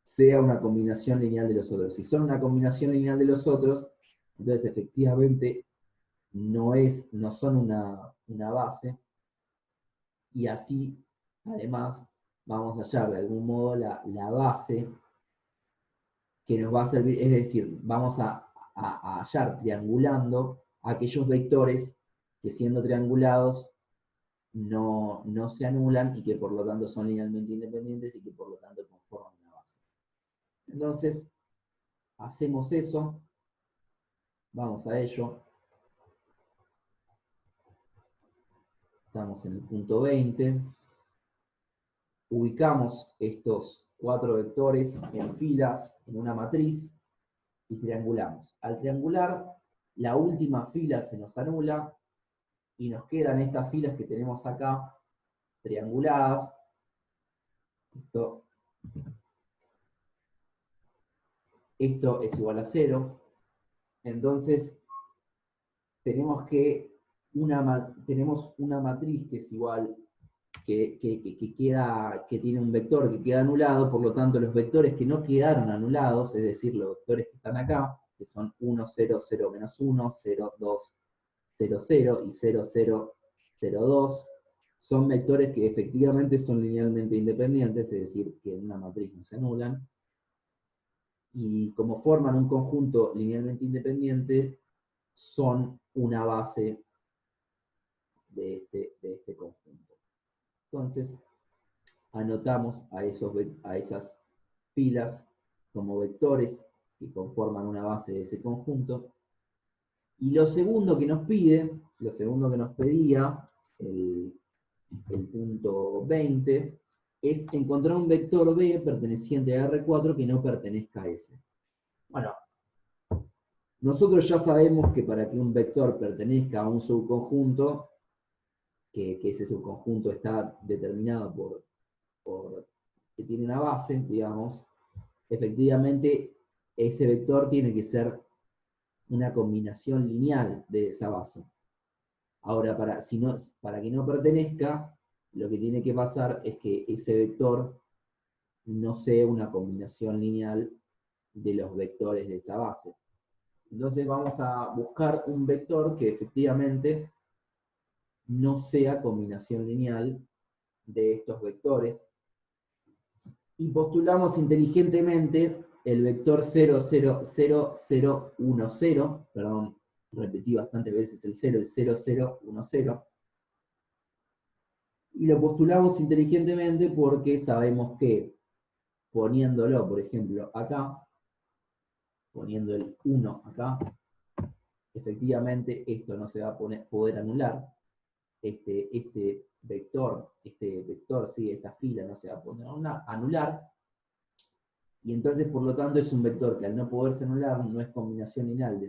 sea una combinación lineal de los otros. Si son una combinación lineal de los otros, entonces efectivamente no son una base, y así además vamos a hallar de algún modo la base que nos va a servir, es decir, vamos a hallar triangulando aquellos vectores que siendo triangulados no se anulan y que por lo tanto son linealmente independientes y que por lo tanto conforman una base. Entonces, hacemos eso, vamos a ello. Estamos en el punto 20. Ubicamos estos 4 vectores en filas en una matriz y triangulamos. Al triangular, la última fila se nos anula y nos quedan estas filas que tenemos acá trianguladas. Esto es igual a 0. Entonces, tenemos una matriz que es igual, que tiene un vector que queda anulado, por lo tanto los vectores que no quedaron anulados, es decir, los vectores que están acá, que son 1, 0, 0, menos 1, 0, 2, 0, 0 y 0, 0, 0, 2, son vectores que efectivamente son linealmente independientes, es decir, que en una matriz no se anulan, y como forman un conjunto linealmente independiente, son una base de este conjunto. Entonces, anotamos a esas filas como vectores que conforman una base de ese conjunto. Y lo segundo que nos pedía el punto 20, es encontrar un vector B perteneciente a R4 que no pertenezca a S. Bueno, nosotros ya sabemos que para que un vector pertenezca a un subconjunto, que ese subconjunto está determinado por que tiene una base, digamos, efectivamente ese vector tiene que ser una combinación lineal de esa base. Ahora, para que no pertenezca, lo que tiene que pasar es que ese vector no sea una combinación lineal de los vectores de esa base. Entonces vamos a buscar un vector que efectivamente no sea combinación lineal de estos vectores. Y postulamos inteligentemente el vector 0, 0, 0, 0, 1, 0, perdón, repetí bastantes veces el 0, el 0, 0, 1, 0, y lo postulamos inteligentemente porque sabemos que poniéndolo, por ejemplo, acá, poniendo el 1 acá, efectivamente esto no se va a poder anular, este vector, sí, esta fila no se va a poder anular, y entonces, por lo tanto, es un vector que al no poderse anular no es combinación lineal de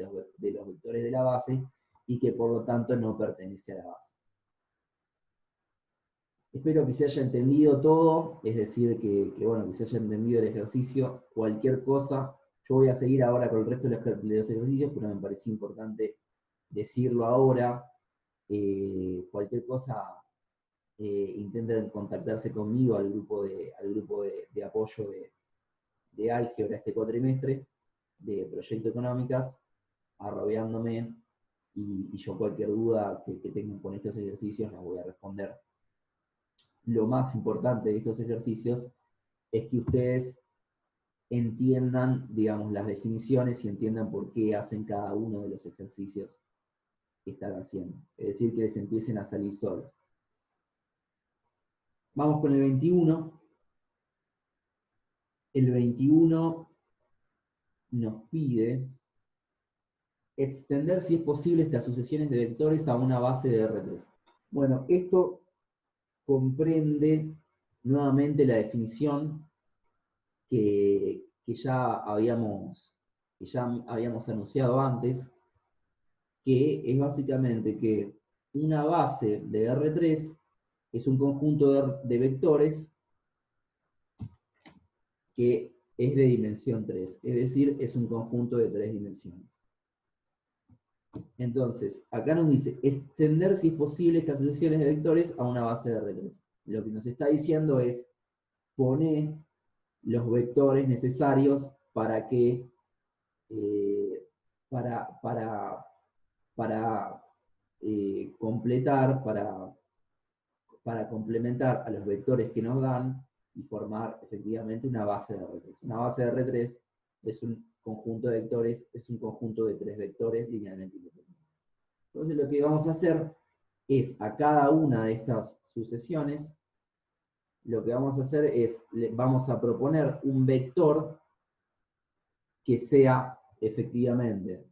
los vectores de la base y que por lo tanto no pertenece a la base. Espero que se haya entendido todo, es decir, bueno, que se haya entendido el ejercicio, cualquier cosa. Yo voy a seguir ahora con el resto de los ejercicios, pero me pareció importante decirlo ahora. Cualquier cosa, intenten contactarse conmigo al grupo de apoyo de álgebra este cuatrimestre, de Proyecto Económicas, arrobeándome, y yo cualquier duda que tengan con estos ejercicios las voy a responder. Lo más importante de estos ejercicios es que ustedes entiendan, digamos, las definiciones y entiendan por qué hacen cada uno de los ejercicios que están haciendo. Es decir, que les empiecen a salir solos. Vamos con el 21. El 21 nos pide extender, si es posible, estas sucesiones de vectores a una base de R3. Bueno, esto comprende nuevamente la definición que ya habíamos anunciado antes, que es básicamente que una base de R3 es un conjunto de vectores que es de dimensión 3, es decir, es un conjunto de 3 dimensiones. Entonces, acá nos dice extender, si es posible, estas sucesiones de vectores a una base de R3. Lo que nos está diciendo es poner los vectores necesarios para que para completar, para complementar a los vectores que nos dan y formar efectivamente una base de R3. Una base de R3 es un conjunto de vectores, es un conjunto de 3 vectores linealmente independientes. Entonces lo que vamos a hacer es a cada una de estas sucesiones, lo que vamos a hacer es, vamos a proponer un vector que sea efectivamente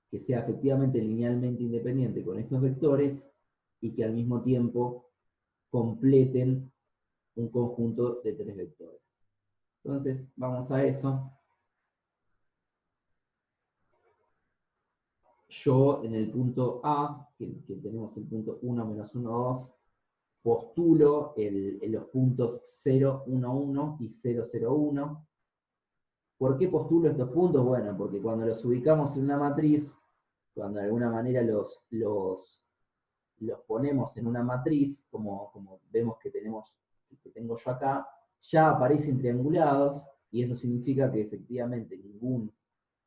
linealmente independiente con estos vectores y que al mismo tiempo completen un conjunto de 3 vectores. Entonces, vamos a eso. Yo en el punto A, que tenemos el punto 1, menos 1, 2, postulo los puntos 0, 1, 1 y 0, 0, 1. ¿Por qué postulo estos puntos? Bueno, porque cuando los ubicamos en una matriz, cuando de alguna manera los ponemos en una matriz, como vemos que tengo yo acá, ya aparecen triangulados, y eso significa que efectivamente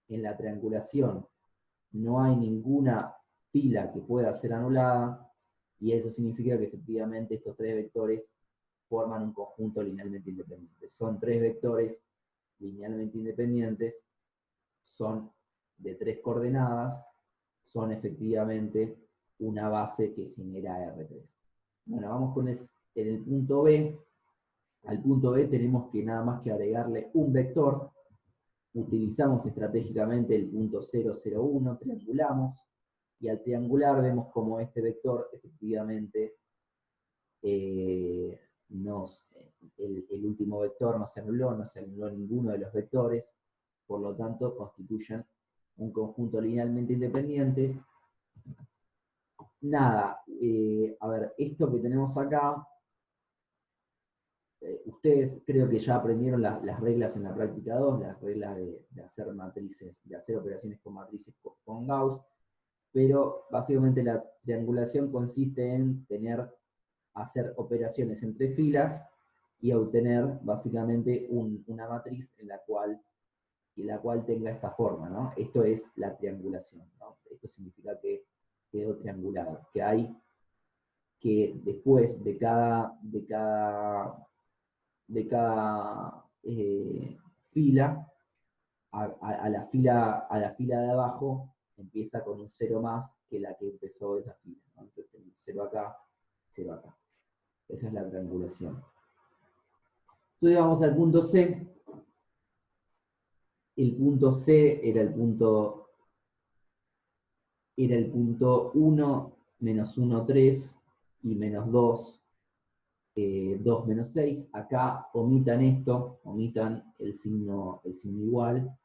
en la triangulación no hay ninguna fila que pueda ser anulada, y eso significa que efectivamente estos 3 vectores forman un conjunto linealmente independiente. Son 3 vectores linealmente independientes, son de 3 coordenadas, son efectivamente una base que genera R3. Bueno, vamos con en el punto B. Al punto B tenemos que nada más que agregarle un vector. Utilizamos estratégicamente el punto 0, 0, 1, triangulamos, y al triangular vemos como este vector efectivamente el último vector no se anuló ninguno de los vectores, por lo tanto constituyen un conjunto linealmente independiente. Nada, a ver, esto que tenemos acá, ustedes creo que ya aprendieron las reglas en la práctica 2, las reglas de hacer matrices, de hacer operaciones con matrices con Gauss, pero básicamente la triangulación consiste en hacer operaciones entre filas y obtener básicamente una matriz en la cual la cual tenga esta forma, ¿no? Esto es la triangulación, ¿no? Esto significa que quedó triangulado, que hay que después de cada fila, a la fila de abajo empieza con un 0 más que la que empezó esa fila, ¿no? Entonces tenemos 0 acá, 0 acá. Esa es la triangulación. Entonces vamos al punto C. El punto C era el punto 1, menos 1, 3, y menos 2, 2 menos 6. Acá omitan esto, omitan el signo igual.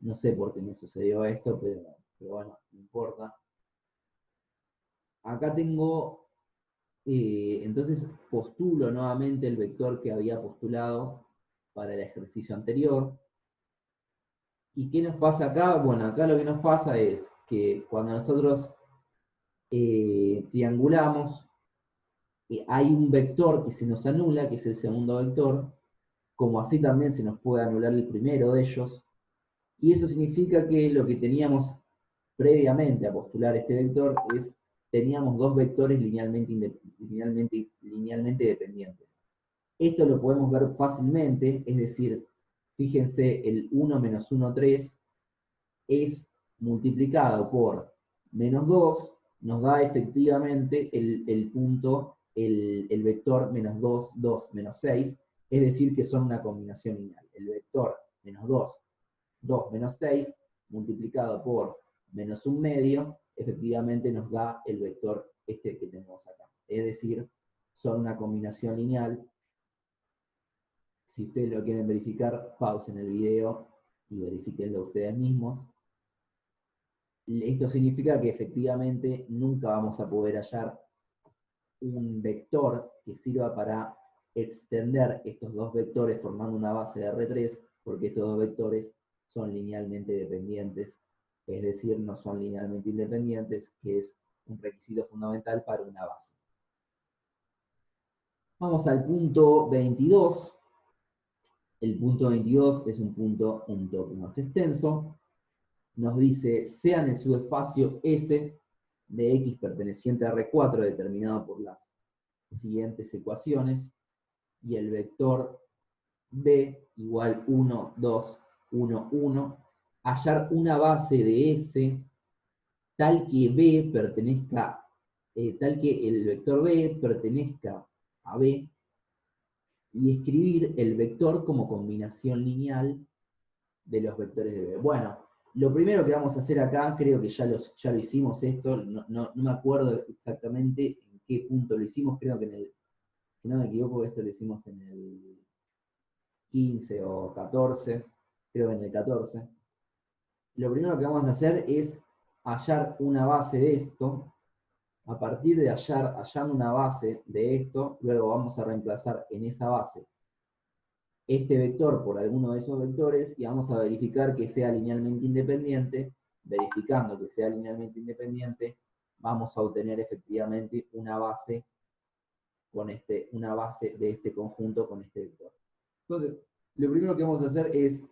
No sé por qué me sucedió esto, pero bueno, no importa. Acá tengo, entonces postulo nuevamente el vector que había postulado para el ejercicio anterior. ¿Y qué nos pasa acá? Bueno, acá lo que nos pasa es que cuando nosotros triangulamos, hay un vector que se nos anula, que es el segundo vector, como así también se nos puede anular el primero de ellos, y eso significa que lo que teníamos previamente a postular este vector es, teníamos dos vectores linealmente dependientes. Esto lo podemos ver fácilmente, es decir, fíjense, el 1 menos 1, 3 es multiplicado por menos 2, nos da efectivamente el punto, el vector menos 2, 2, menos 6, es decir, que son una combinación lineal. El vector menos 2, 2, menos 6, multiplicado por menos 1 medio, efectivamente nos da el vector este que tenemos acá. Es decir, son una combinación lineal. Si ustedes lo quieren verificar, pausen el video y verifíquenlo ustedes mismos. Esto significa que efectivamente nunca vamos a poder hallar un vector que sirva para extender estos dos vectores formando una base de R3, porque estos dos vectores son linealmente dependientes, es decir, no son linealmente independientes, que es un requisito fundamental para una base. Vamos al punto 22. El punto 22 es un punto un toque más extenso. Nos dice, sea en el subespacio S de X perteneciente a R4 determinado por las siguientes ecuaciones, y el vector B igual 1, 2, 1, 1, hallar una base de S tal que B pertenezca, tal que el vector B pertenezca a B, y escribir el vector como combinación lineal de los vectores de B. Bueno, lo primero que vamos a hacer acá, creo que ya lo hicimos esto, no me acuerdo exactamente en qué punto lo hicimos, creo que en el, si no me equivoco, esto lo hicimos en el 15 o 14, creo que en el 14. Lo primero que vamos a hacer es hallar una base de esto. A partir de hallando una base de esto, luego vamos a reemplazar en esa base este vector por alguno de esos vectores y vamos a verificar que sea linealmente independiente. Verificando que sea linealmente independiente, vamos a obtener efectivamente una base de este conjunto con este vector. Entonces, lo primero que vamos a hacer es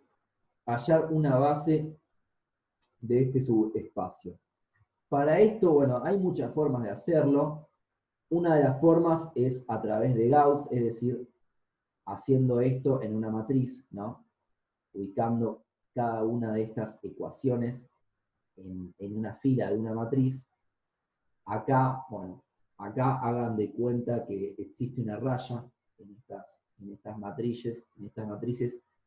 hallar una base de este subespacio. Para esto, bueno, hay muchas formas de hacerlo. Una de las formas es a través de Gauss, es decir, haciendo esto en una matriz, ¿no? Ubicando cada una de estas ecuaciones en una fila de una matriz. Acá, bueno, acá hagan de cuenta que existe una raya en estas matrices,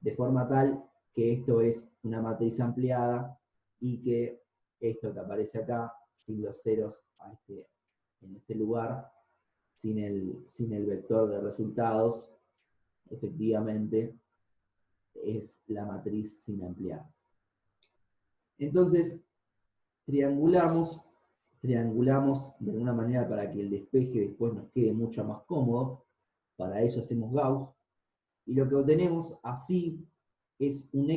de forma tal que esto es una matriz ampliada y que esto que aparece acá, sin los ceros en este lugar, sin el vector de resultados, efectivamente es la matriz sin ampliar. Entonces, triangulamos de alguna manera para que el despeje después nos quede mucho más cómodo. Para eso hacemos Gauss. Y lo que obtenemos así es un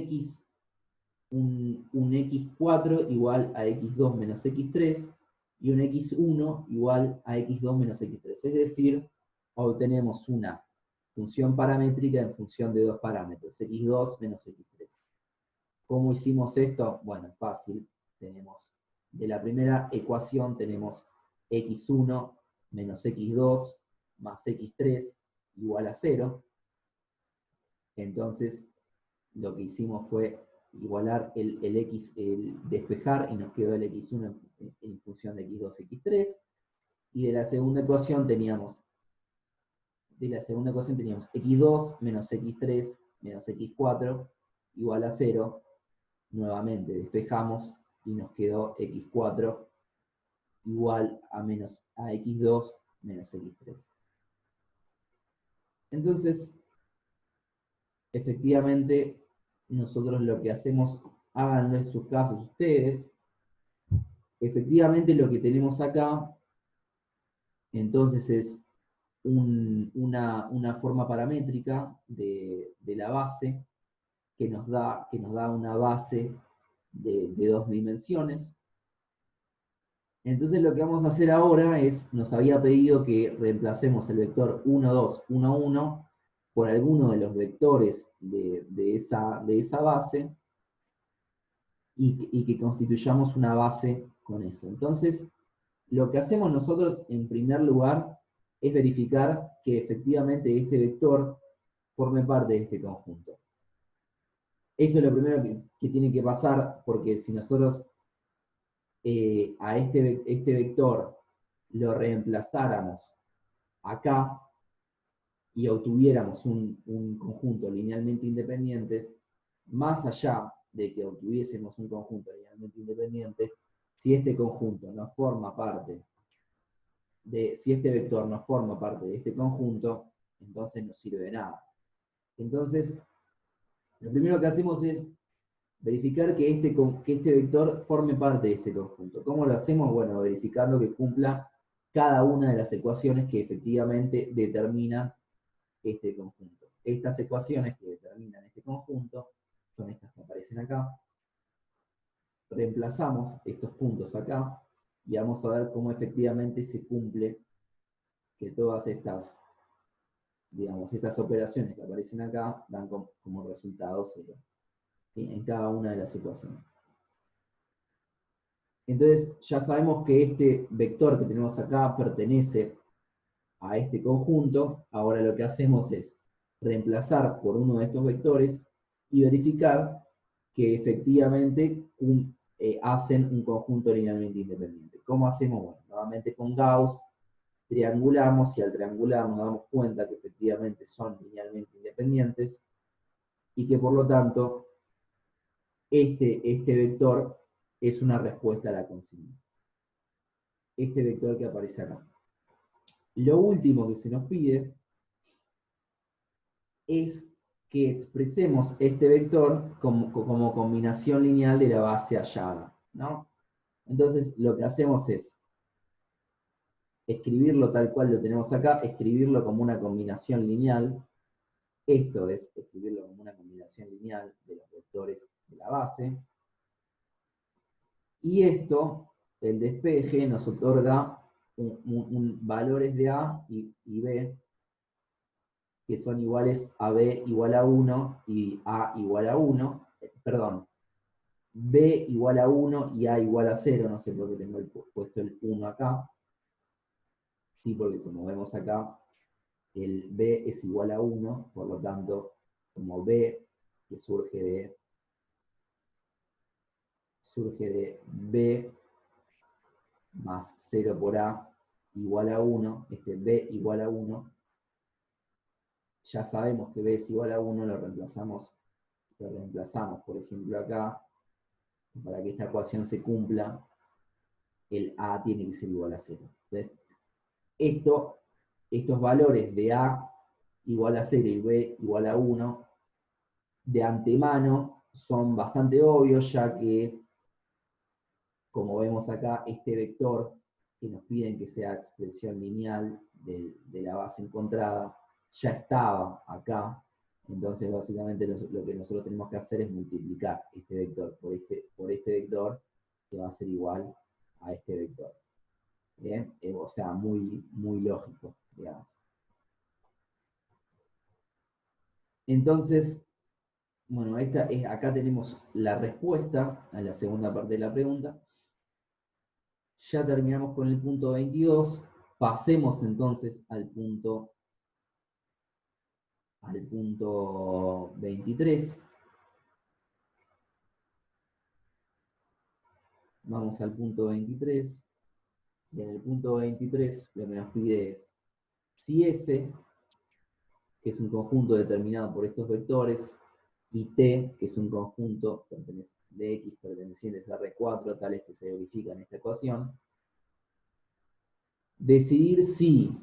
x4 igual a x2 menos x3 y un x1 igual a x2 menos x3. Es decir, obtenemos una función paramétrica en función de dos parámetros, x2 menos x3. ¿Cómo hicimos esto? Bueno, fácil. Tenemos, de la primera ecuación tenemos x1 menos x2 más x3 igual a 0. Entonces, lo que hicimos fue igualar el despejar y nos quedó el x1 en función de x2, x3. Y de la segunda ecuación teníamos x2 menos x3 menos x4 igual a 0. Nuevamente despejamos y nos quedó x4 igual a x2 menos x3. Entonces, efectivamente, nosotros lo que hacemos, háganlo en sus casos ustedes, efectivamente lo que tenemos acá, entonces es una forma paramétrica de la base que nos da una base de 2 dimensiones. Entonces lo que vamos a hacer ahora es, nos había pedido que reemplacemos el vector 1, 2, 1, 1 por alguno de los vectores de esa base y que constituyamos una base con eso. Entonces, lo que hacemos nosotros en primer lugar es verificar que efectivamente este vector forme parte de este conjunto. Eso es lo primero que tiene que pasar, porque si nosotros a este vector lo reemplazáramos acá y obtuviéramos un conjunto linealmente independiente, más allá de que obtuviésemos un conjunto linealmente independiente, si este conjunto no forma parte si este vector no forma parte de este conjunto, entonces no sirve de nada. Entonces, lo primero que hacemos es verificar que este vector forme parte de este conjunto. ¿Cómo lo hacemos? Bueno, verificando que cumpla cada una de las ecuaciones que efectivamente determinan este conjunto. Estas ecuaciones que determinan este conjunto son estas que aparecen acá. Reemplazamos estos puntos acá y vamos a ver cómo efectivamente se cumple que todas estas, digamos, estas operaciones que aparecen acá dan como resultado 0, ¿sí? En cada una de las ecuaciones. Entonces ya sabemos que este vector que tenemos acá pertenece a este conjunto. Ahora lo que hacemos es reemplazar por uno de estos vectores y verificar que efectivamente hacen un conjunto linealmente independiente. ¿Cómo hacemos? Bueno, nuevamente con Gauss triangulamos y al triangular nos damos cuenta que efectivamente son linealmente independientes y que por lo tanto este vector es una respuesta a la consigna. Este vector que aparece acá. Lo último que se nos pide es que expresemos este vector como combinación lineal de la base hallada, ¿no? Entonces lo que hacemos es escribirlo tal cual lo tenemos acá, escribirlo como una combinación lineal. Esto es escribirlo como una combinación lineal de los vectores de la base. Y esto, el despeje, nos otorga valores de A y B, que son iguales a B igual a 1 y A igual a 1, perdón, B igual a 1 y A igual a 0, no sé por qué tengo puesto el 1 acá, sí, porque como vemos acá, el B es igual a 1, por lo tanto, como B, que surge de B más 0 por A igual a 1, este B igual a 1, ya sabemos que B es igual a 1, lo reemplazamos, por ejemplo, acá, para que esta ecuación se cumpla, el A tiene que ser igual a 0. Entonces, estos valores de A igual a 0 y B igual a 1, de antemano son bastante obvios, ya que, como vemos acá, este vector que nos piden que sea expresión lineal de la base encontrada, ya estaba acá. Entonces, básicamente, lo que nosotros tenemos que hacer es multiplicar este vector por este vector, que va a ser igual a este vector. ¿Bien? O sea, muy, muy lógico, digamos. Entonces, Bueno, acá tenemos la respuesta a la segunda parte de la pregunta. Ya terminamos con el punto 22. Pasemos entonces al punto 23. Vamos al punto 23. Y en el punto 23 lo que nos pide es si S, que es un conjunto determinado por estos vectores, y T, que es un conjunto de X pertenecientes a R4, tales que se verifican en esta ecuación, decidir si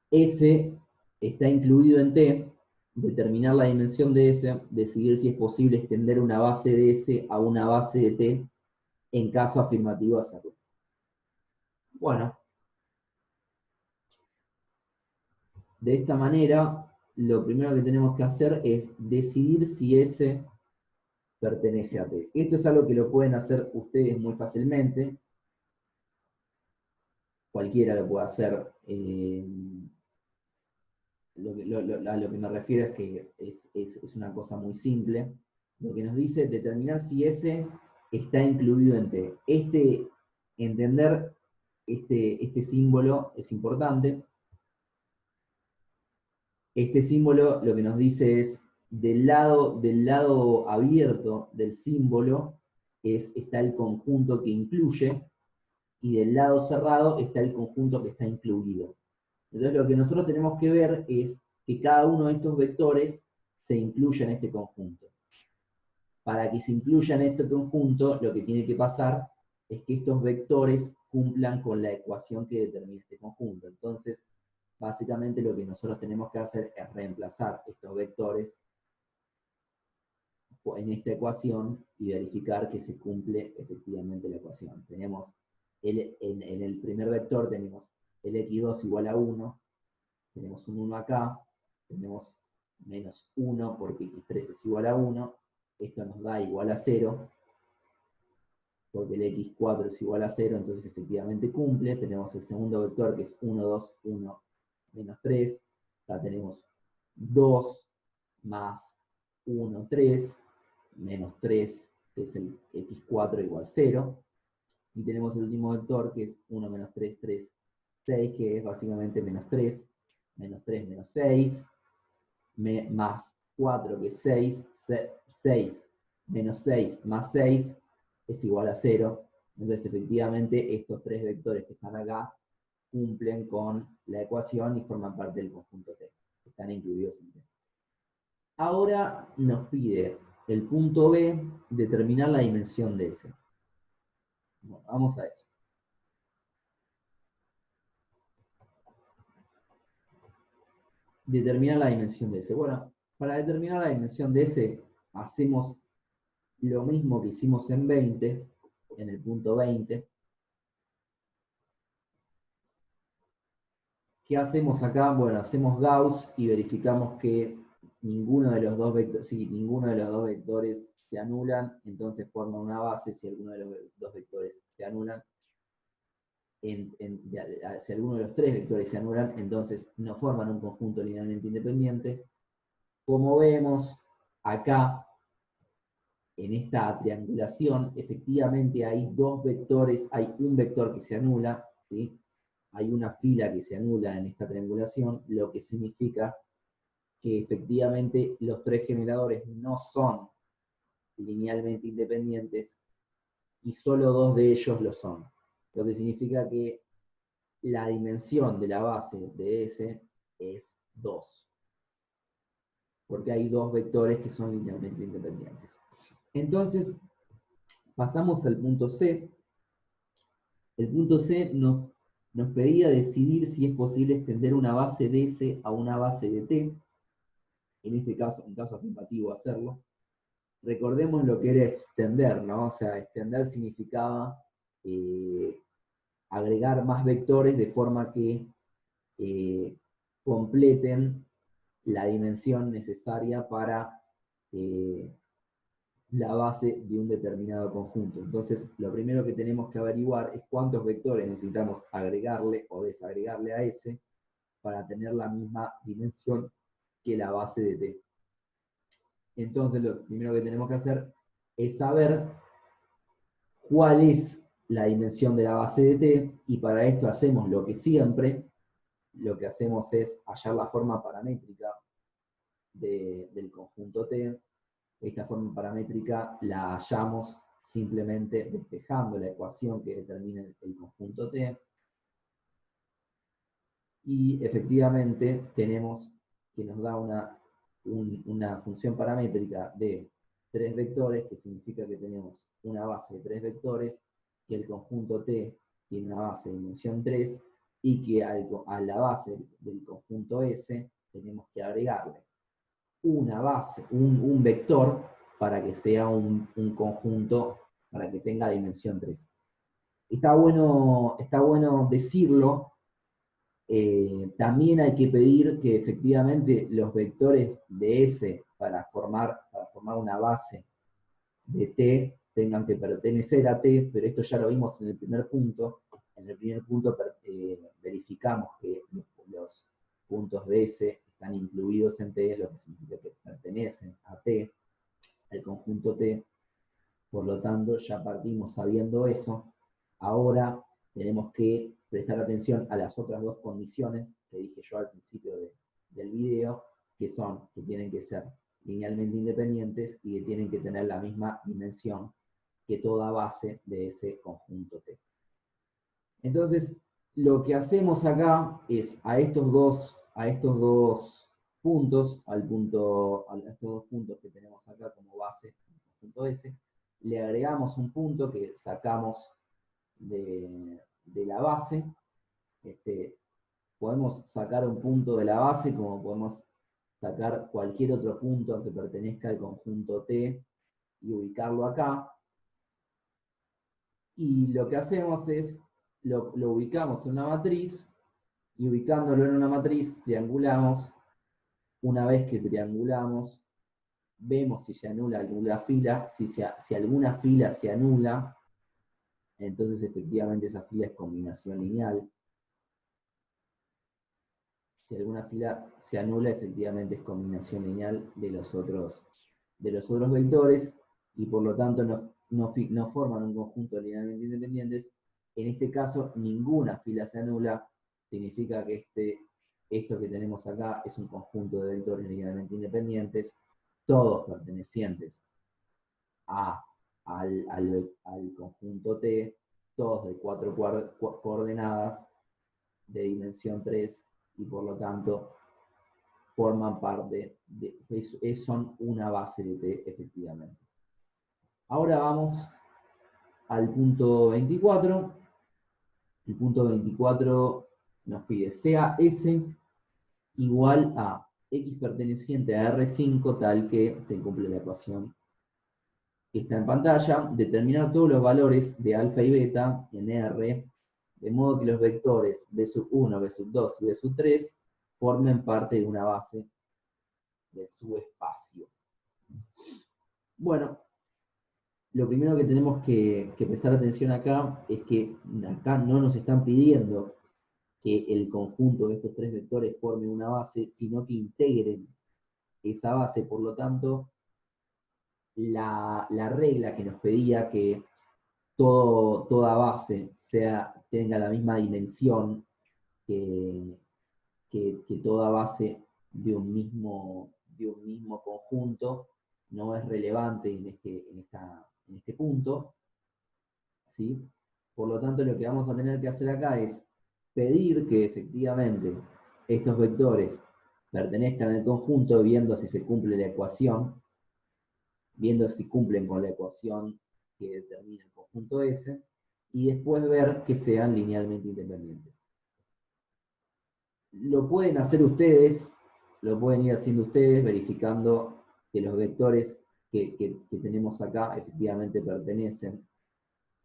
S está incluido en T, determinar la dimensión de S, decidir si es posible extender una base de S a una base de T, en caso afirmativo hacerlo. Bueno, de esta manera, lo primero que tenemos que hacer es decidir si S pertenece a T. Esto es algo que lo pueden hacer ustedes muy fácilmente. Cualquiera lo puede hacer. A lo que me refiero es que es una cosa muy simple. Lo que nos dice determinar si S está incluido en T. Entender este símbolo es importante. Este símbolo lo que nos dice es, del lado abierto del símbolo está el conjunto que incluye, y del lado cerrado está el conjunto que está incluido. Entonces lo que nosotros tenemos que ver es que cada uno de estos vectores se incluya en este conjunto. Para que se incluya en este conjunto, lo que tiene que pasar es que estos vectores cumplan con la ecuación que determina este conjunto. Entonces, básicamente lo que nosotros tenemos que hacer es reemplazar estos vectores en esta ecuación y verificar que se cumple efectivamente la ecuación. Tenemos en el primer vector tenemos el x2 igual a 1, tenemos un 1 acá, tenemos menos 1 porque x3 es igual a 1, esto nos da igual a 0, porque el x4 es igual a 0, entonces efectivamente cumple. Tenemos el segundo vector que es 1, 2, 1, menos 3, acá tenemos 2 más 1, 3, menos 3, que es el x4 igual a 0, y tenemos el último vector que es 1 menos 3, 3, 6, que es básicamente menos 3, menos 3, menos 6, más 4, que es 6, 6, menos 6 más 6 es igual a 0. Entonces, efectivamente, estos tres vectores que están acá cumplen con la ecuación y forman parte del conjunto T. Están incluidos en T. Ahora nos pide el punto B determinar la dimensión de S. Bueno, vamos a eso. Determinar la dimensión de S. Bueno, para determinar la dimensión de S, hacemos lo mismo que hicimos en 20, en el punto 20. ¿Qué hacemos acá? Bueno, hacemos Gauss y verificamos que ninguno de los dos vectores se anulan, entonces forman una base. Si alguno de los dos vectores se anulan, si alguno de los tres vectores se anulan, entonces no forman un conjunto linealmente independiente. Como vemos acá, en esta triangulación, efectivamente hay dos vectores, hay un vector que se anula, ¿sí? Hay una fila que se anula en esta triangulación, lo que significa que efectivamente los tres generadores no son linealmente independientes y solo dos de ellos lo son. Lo que significa que la dimensión de la base de S es 2, porque hay dos vectores que son linealmente independientes. Entonces, pasamos al punto C. El punto C nos pedía decidir si es posible extender una base de S a una base de T. En este caso, en caso afirmativo, hacerlo. Recordemos lo que era extender, ¿no? O sea, extender significaba agregar más vectores de forma que completen la dimensión necesaria para la base de un determinado conjunto. Entonces, lo primero que tenemos que averiguar es cuántos vectores necesitamos agregarle o desagregarle a S para tener la misma dimensión que la base de T. Entonces lo primero que tenemos que hacer es saber cuál es la dimensión de la base de T, y para esto hacemos lo que siempre, lo que hacemos es hallar la forma paramétrica del conjunto T. Esta forma paramétrica la hallamos simplemente despejando la ecuación que determina el conjunto T, y efectivamente tenemos que nos da una función paramétrica de 3 vectores, que significa que tenemos una base de 3 vectores, que el conjunto T tiene una base de dimensión 3, y que a la base del conjunto S tenemos que agregarle una base, un vector, para que sea un conjunto, para que tenga dimensión 3. Está bueno decirlo. También hay que pedir que efectivamente los vectores de S para formar una base de T tengan que pertenecer a T, pero esto ya lo vimos en el primer punto. En el primer punto verificamos que los puntos de S están incluidos en T, lo que significa que pertenecen a T, al conjunto T. Por lo tanto, ya partimos sabiendo eso. Ahora tenemos que prestar atención a las otras dos condiciones que dije yo al principio del video, que son que tienen que ser linealmente independientes y que tienen que tener la misma dimensión que toda base de ese conjunto T. Entonces, lo que hacemos acá es a estos dos puntos, a estos dos puntos que tenemos acá como base del conjunto S, le agregamos un punto que sacamos de la base. Podemos sacar un punto de la base, como podemos sacar cualquier otro punto que pertenezca al conjunto T y ubicarlo acá. Y lo que hacemos es, lo ubicamos en una matriz, y ubicándolo en una matriz, triangulamos. Una vez que triangulamos, vemos si se anula alguna fila. Si alguna fila se anula, entonces efectivamente esa fila es combinación lineal. Si alguna fila se anula, efectivamente es combinación lineal de los otros vectores, y por lo tanto no forman un conjunto linealmente independientes. En este caso, ninguna fila se anula, significa que esto que tenemos acá es un conjunto de vectores linealmente independientes, todos pertenecientes al conjunto T, todos de 4 coordenadas de dimensión 3, y por lo tanto forman parte son una base de T efectivamente. Ahora vamos al punto 24. El punto 24 nos pide sea S igual a X perteneciente a R5, tal que se cumple la ecuación que está en pantalla, determinar todos los valores de alfa y beta en R, de modo que los vectores B sub 1, B sub 2 y B sub 3 formen parte de una base del subespacio. Bueno, lo primero que tenemos que prestar atención acá es que acá no nos están pidiendo que el conjunto de estos tres vectores forme una base, sino que integren esa base. Por lo tanto, la regla que nos pedía que toda base tenga la misma dimensión que toda base de un mismo conjunto, no es relevante en este punto, ¿sí? Por lo tanto, lo que vamos a tener que hacer acá es pedir que efectivamente estos vectores pertenezcan al conjunto, viendo si se cumple la ecuación, viendo si cumplen con la ecuación que determina el conjunto S, y después ver que sean linealmente independientes. Lo pueden hacer ustedes, lo pueden ir haciendo ustedes, verificando que los vectores que tenemos acá efectivamente pertenecen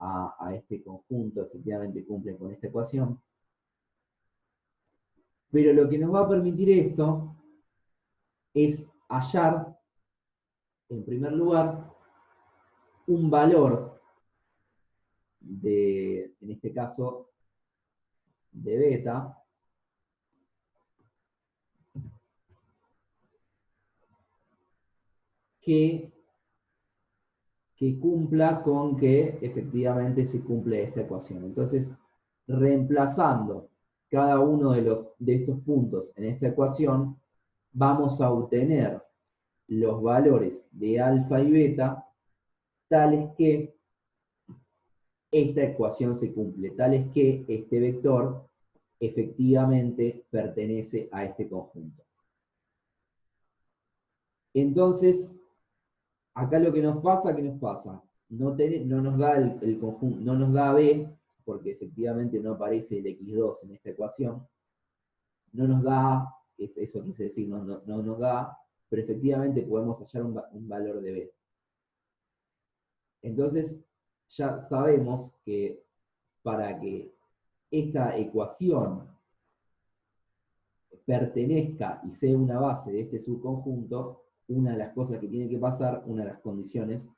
a este conjunto, efectivamente cumplen con esta ecuación. Pero lo que nos va a permitir esto es hallar, en primer lugar, un valor en este caso, de beta, que, que cumpla con que efectivamente se cumple esta ecuación. Entonces, reemplazando cada uno de estos puntos en esta ecuación, vamos a obtener los valores de alfa y beta tales que esta ecuación se cumple, tales que este vector efectivamente pertenece a este conjunto. Entonces, acá lo que nos pasa, ¿qué nos pasa? No nos da el conjunto, no nos da B, porque efectivamente no aparece el x2 en esta ecuación, no nos da, eso quise decir, no nos da, pero efectivamente podemos hallar un valor de B. Entonces, ya sabemos que para que esta ecuación pertenezca y sea una base de este subconjunto, una de las cosas que tiene que pasar, una de las condiciones,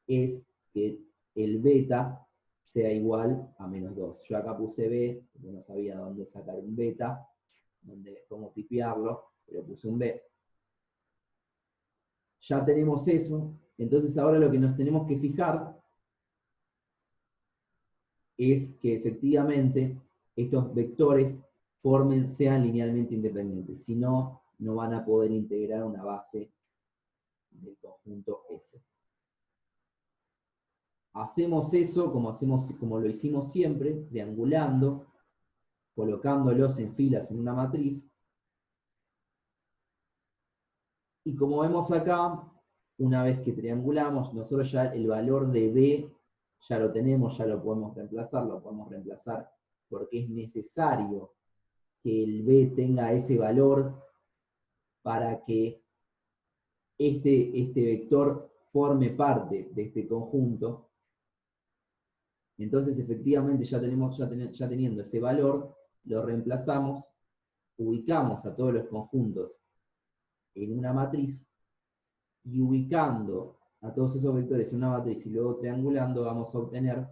es que el beta sea igual a menos 2. Yo acá puse B, porque no sabía dónde sacar un beta, cómo tipearlo, pero puse un B. Ya tenemos eso, entonces ahora lo que nos tenemos que fijar es que efectivamente estos vectores sean linealmente independientes, si no, no van a poder integrar una base del conjunto S. Hacemos eso como lo hicimos siempre, triangulando, colocándolos en filas en una matriz. Y como vemos acá, una vez que triangulamos, nosotros ya el valor de B ya lo tenemos, ya lo podemos reemplazar porque es necesario que el B tenga ese valor para que este vector forme parte de este conjunto. Entonces, efectivamente, ya teniendo ese valor, lo reemplazamos, ubicamos a todos los conjuntos en una matriz, y ubicando a todos esos vectores en una matriz y luego triangulando, vamos a obtener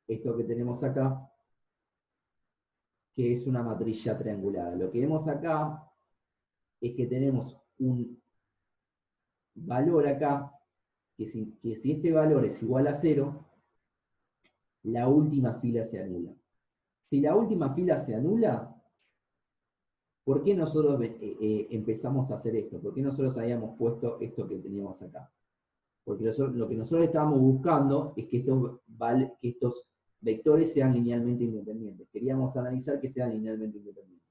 esto que tenemos acá, que es una matriz ya triangulada. Lo que vemos acá es que tenemos un valor acá, que si este valor es igual a 0, la última fila se anula. Si la última fila se anula, ¿por qué nosotros empezamos a hacer esto? ¿Por qué nosotros habíamos puesto esto que teníamos acá? Porque lo que nosotros estábamos buscando es que estos vectores sean linealmente independientes. Queríamos analizar que sean linealmente independientes.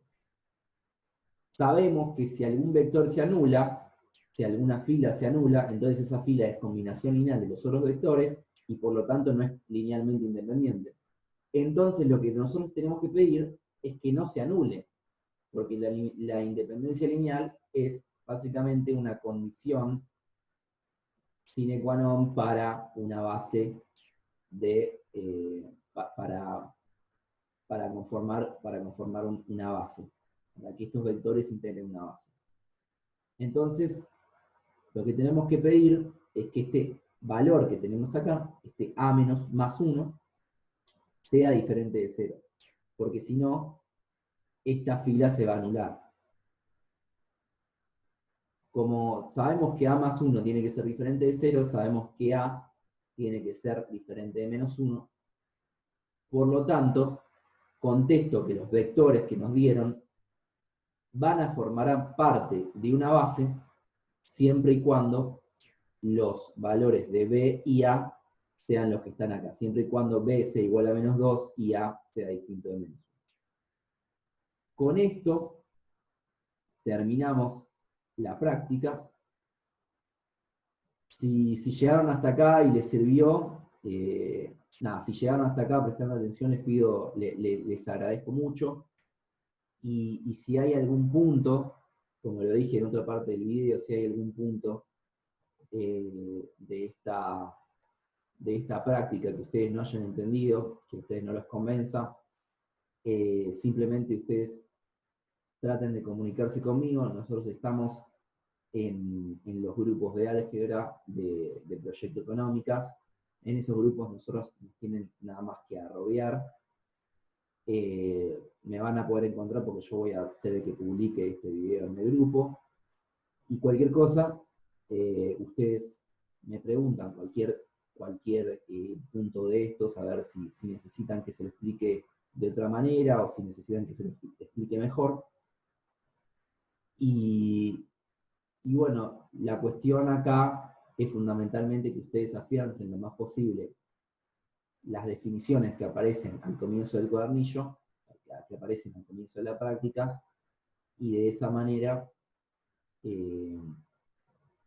Sabemos que si algún vector se anula, si alguna fila se anula, entonces esa fila es combinación lineal de los otros vectores y por lo tanto no es linealmente independiente. Entonces lo que nosotros tenemos que pedir es que no se anule, porque la independencia lineal es básicamente una condición sine qua non para una base de, para conformar una base, para que estos vectores integren una base. Entonces, lo que tenemos que pedir es que este valor que tenemos acá, este a menos más 1, sea diferente de 0, porque si no, esta fila se va a anular. Como sabemos que a más 1 tiene que ser diferente de 0, sabemos que a tiene que ser diferente de menos 1. Por lo tanto, contesto que los vectores que nos dieron van a formar parte de una base siempre y cuando los valores de B y A sean los que están acá, siempre y cuando B sea igual a menos 2 y A sea distinto de menos 1. Con esto terminamos la práctica. Si llegaron hasta acá y les sirvió, nada, si llegaron hasta acá prestando atención, les agradezco mucho. Y si hay algún punto, como lo dije en otra parte del video, si hay algún punto de esta práctica que ustedes no hayan entendido, que ustedes no los convenza, simplemente ustedes traten de comunicarse conmigo. Nosotros estamos en los grupos de álgebra de Proyecto Económicas. En esos grupos nosotros no tienen nada más que arrobear. Me van a poder encontrar porque yo voy a ser el que publique este video en el grupo. Y cualquier cosa, ustedes me preguntan cualquier punto de estos, a ver si necesitan que se lo explique de otra manera o si necesitan que se lo explique mejor. Y bueno, la cuestión acá es fundamentalmente que ustedes afiancen lo más posible las definiciones que aparecen al comienzo del cuadernillo, que aparecen al comienzo de la práctica, y de esa manera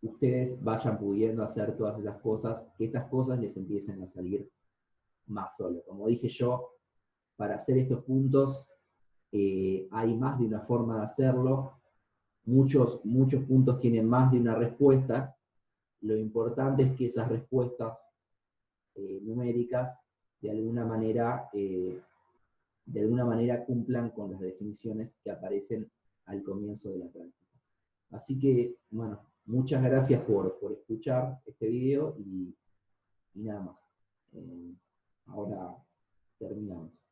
ustedes vayan pudiendo hacer todas esas cosas, que estas cosas les empiecen a salir más solo. Como dije yo, para hacer estos puntos hay más de una forma de hacerlo, muchos puntos tienen más de una respuesta, lo importante es que esas respuestas numéricas de alguna manera cumplan con las definiciones que aparecen al comienzo de la práctica. Así que, bueno, muchas gracias por escuchar este video y nada más. Ahora terminamos.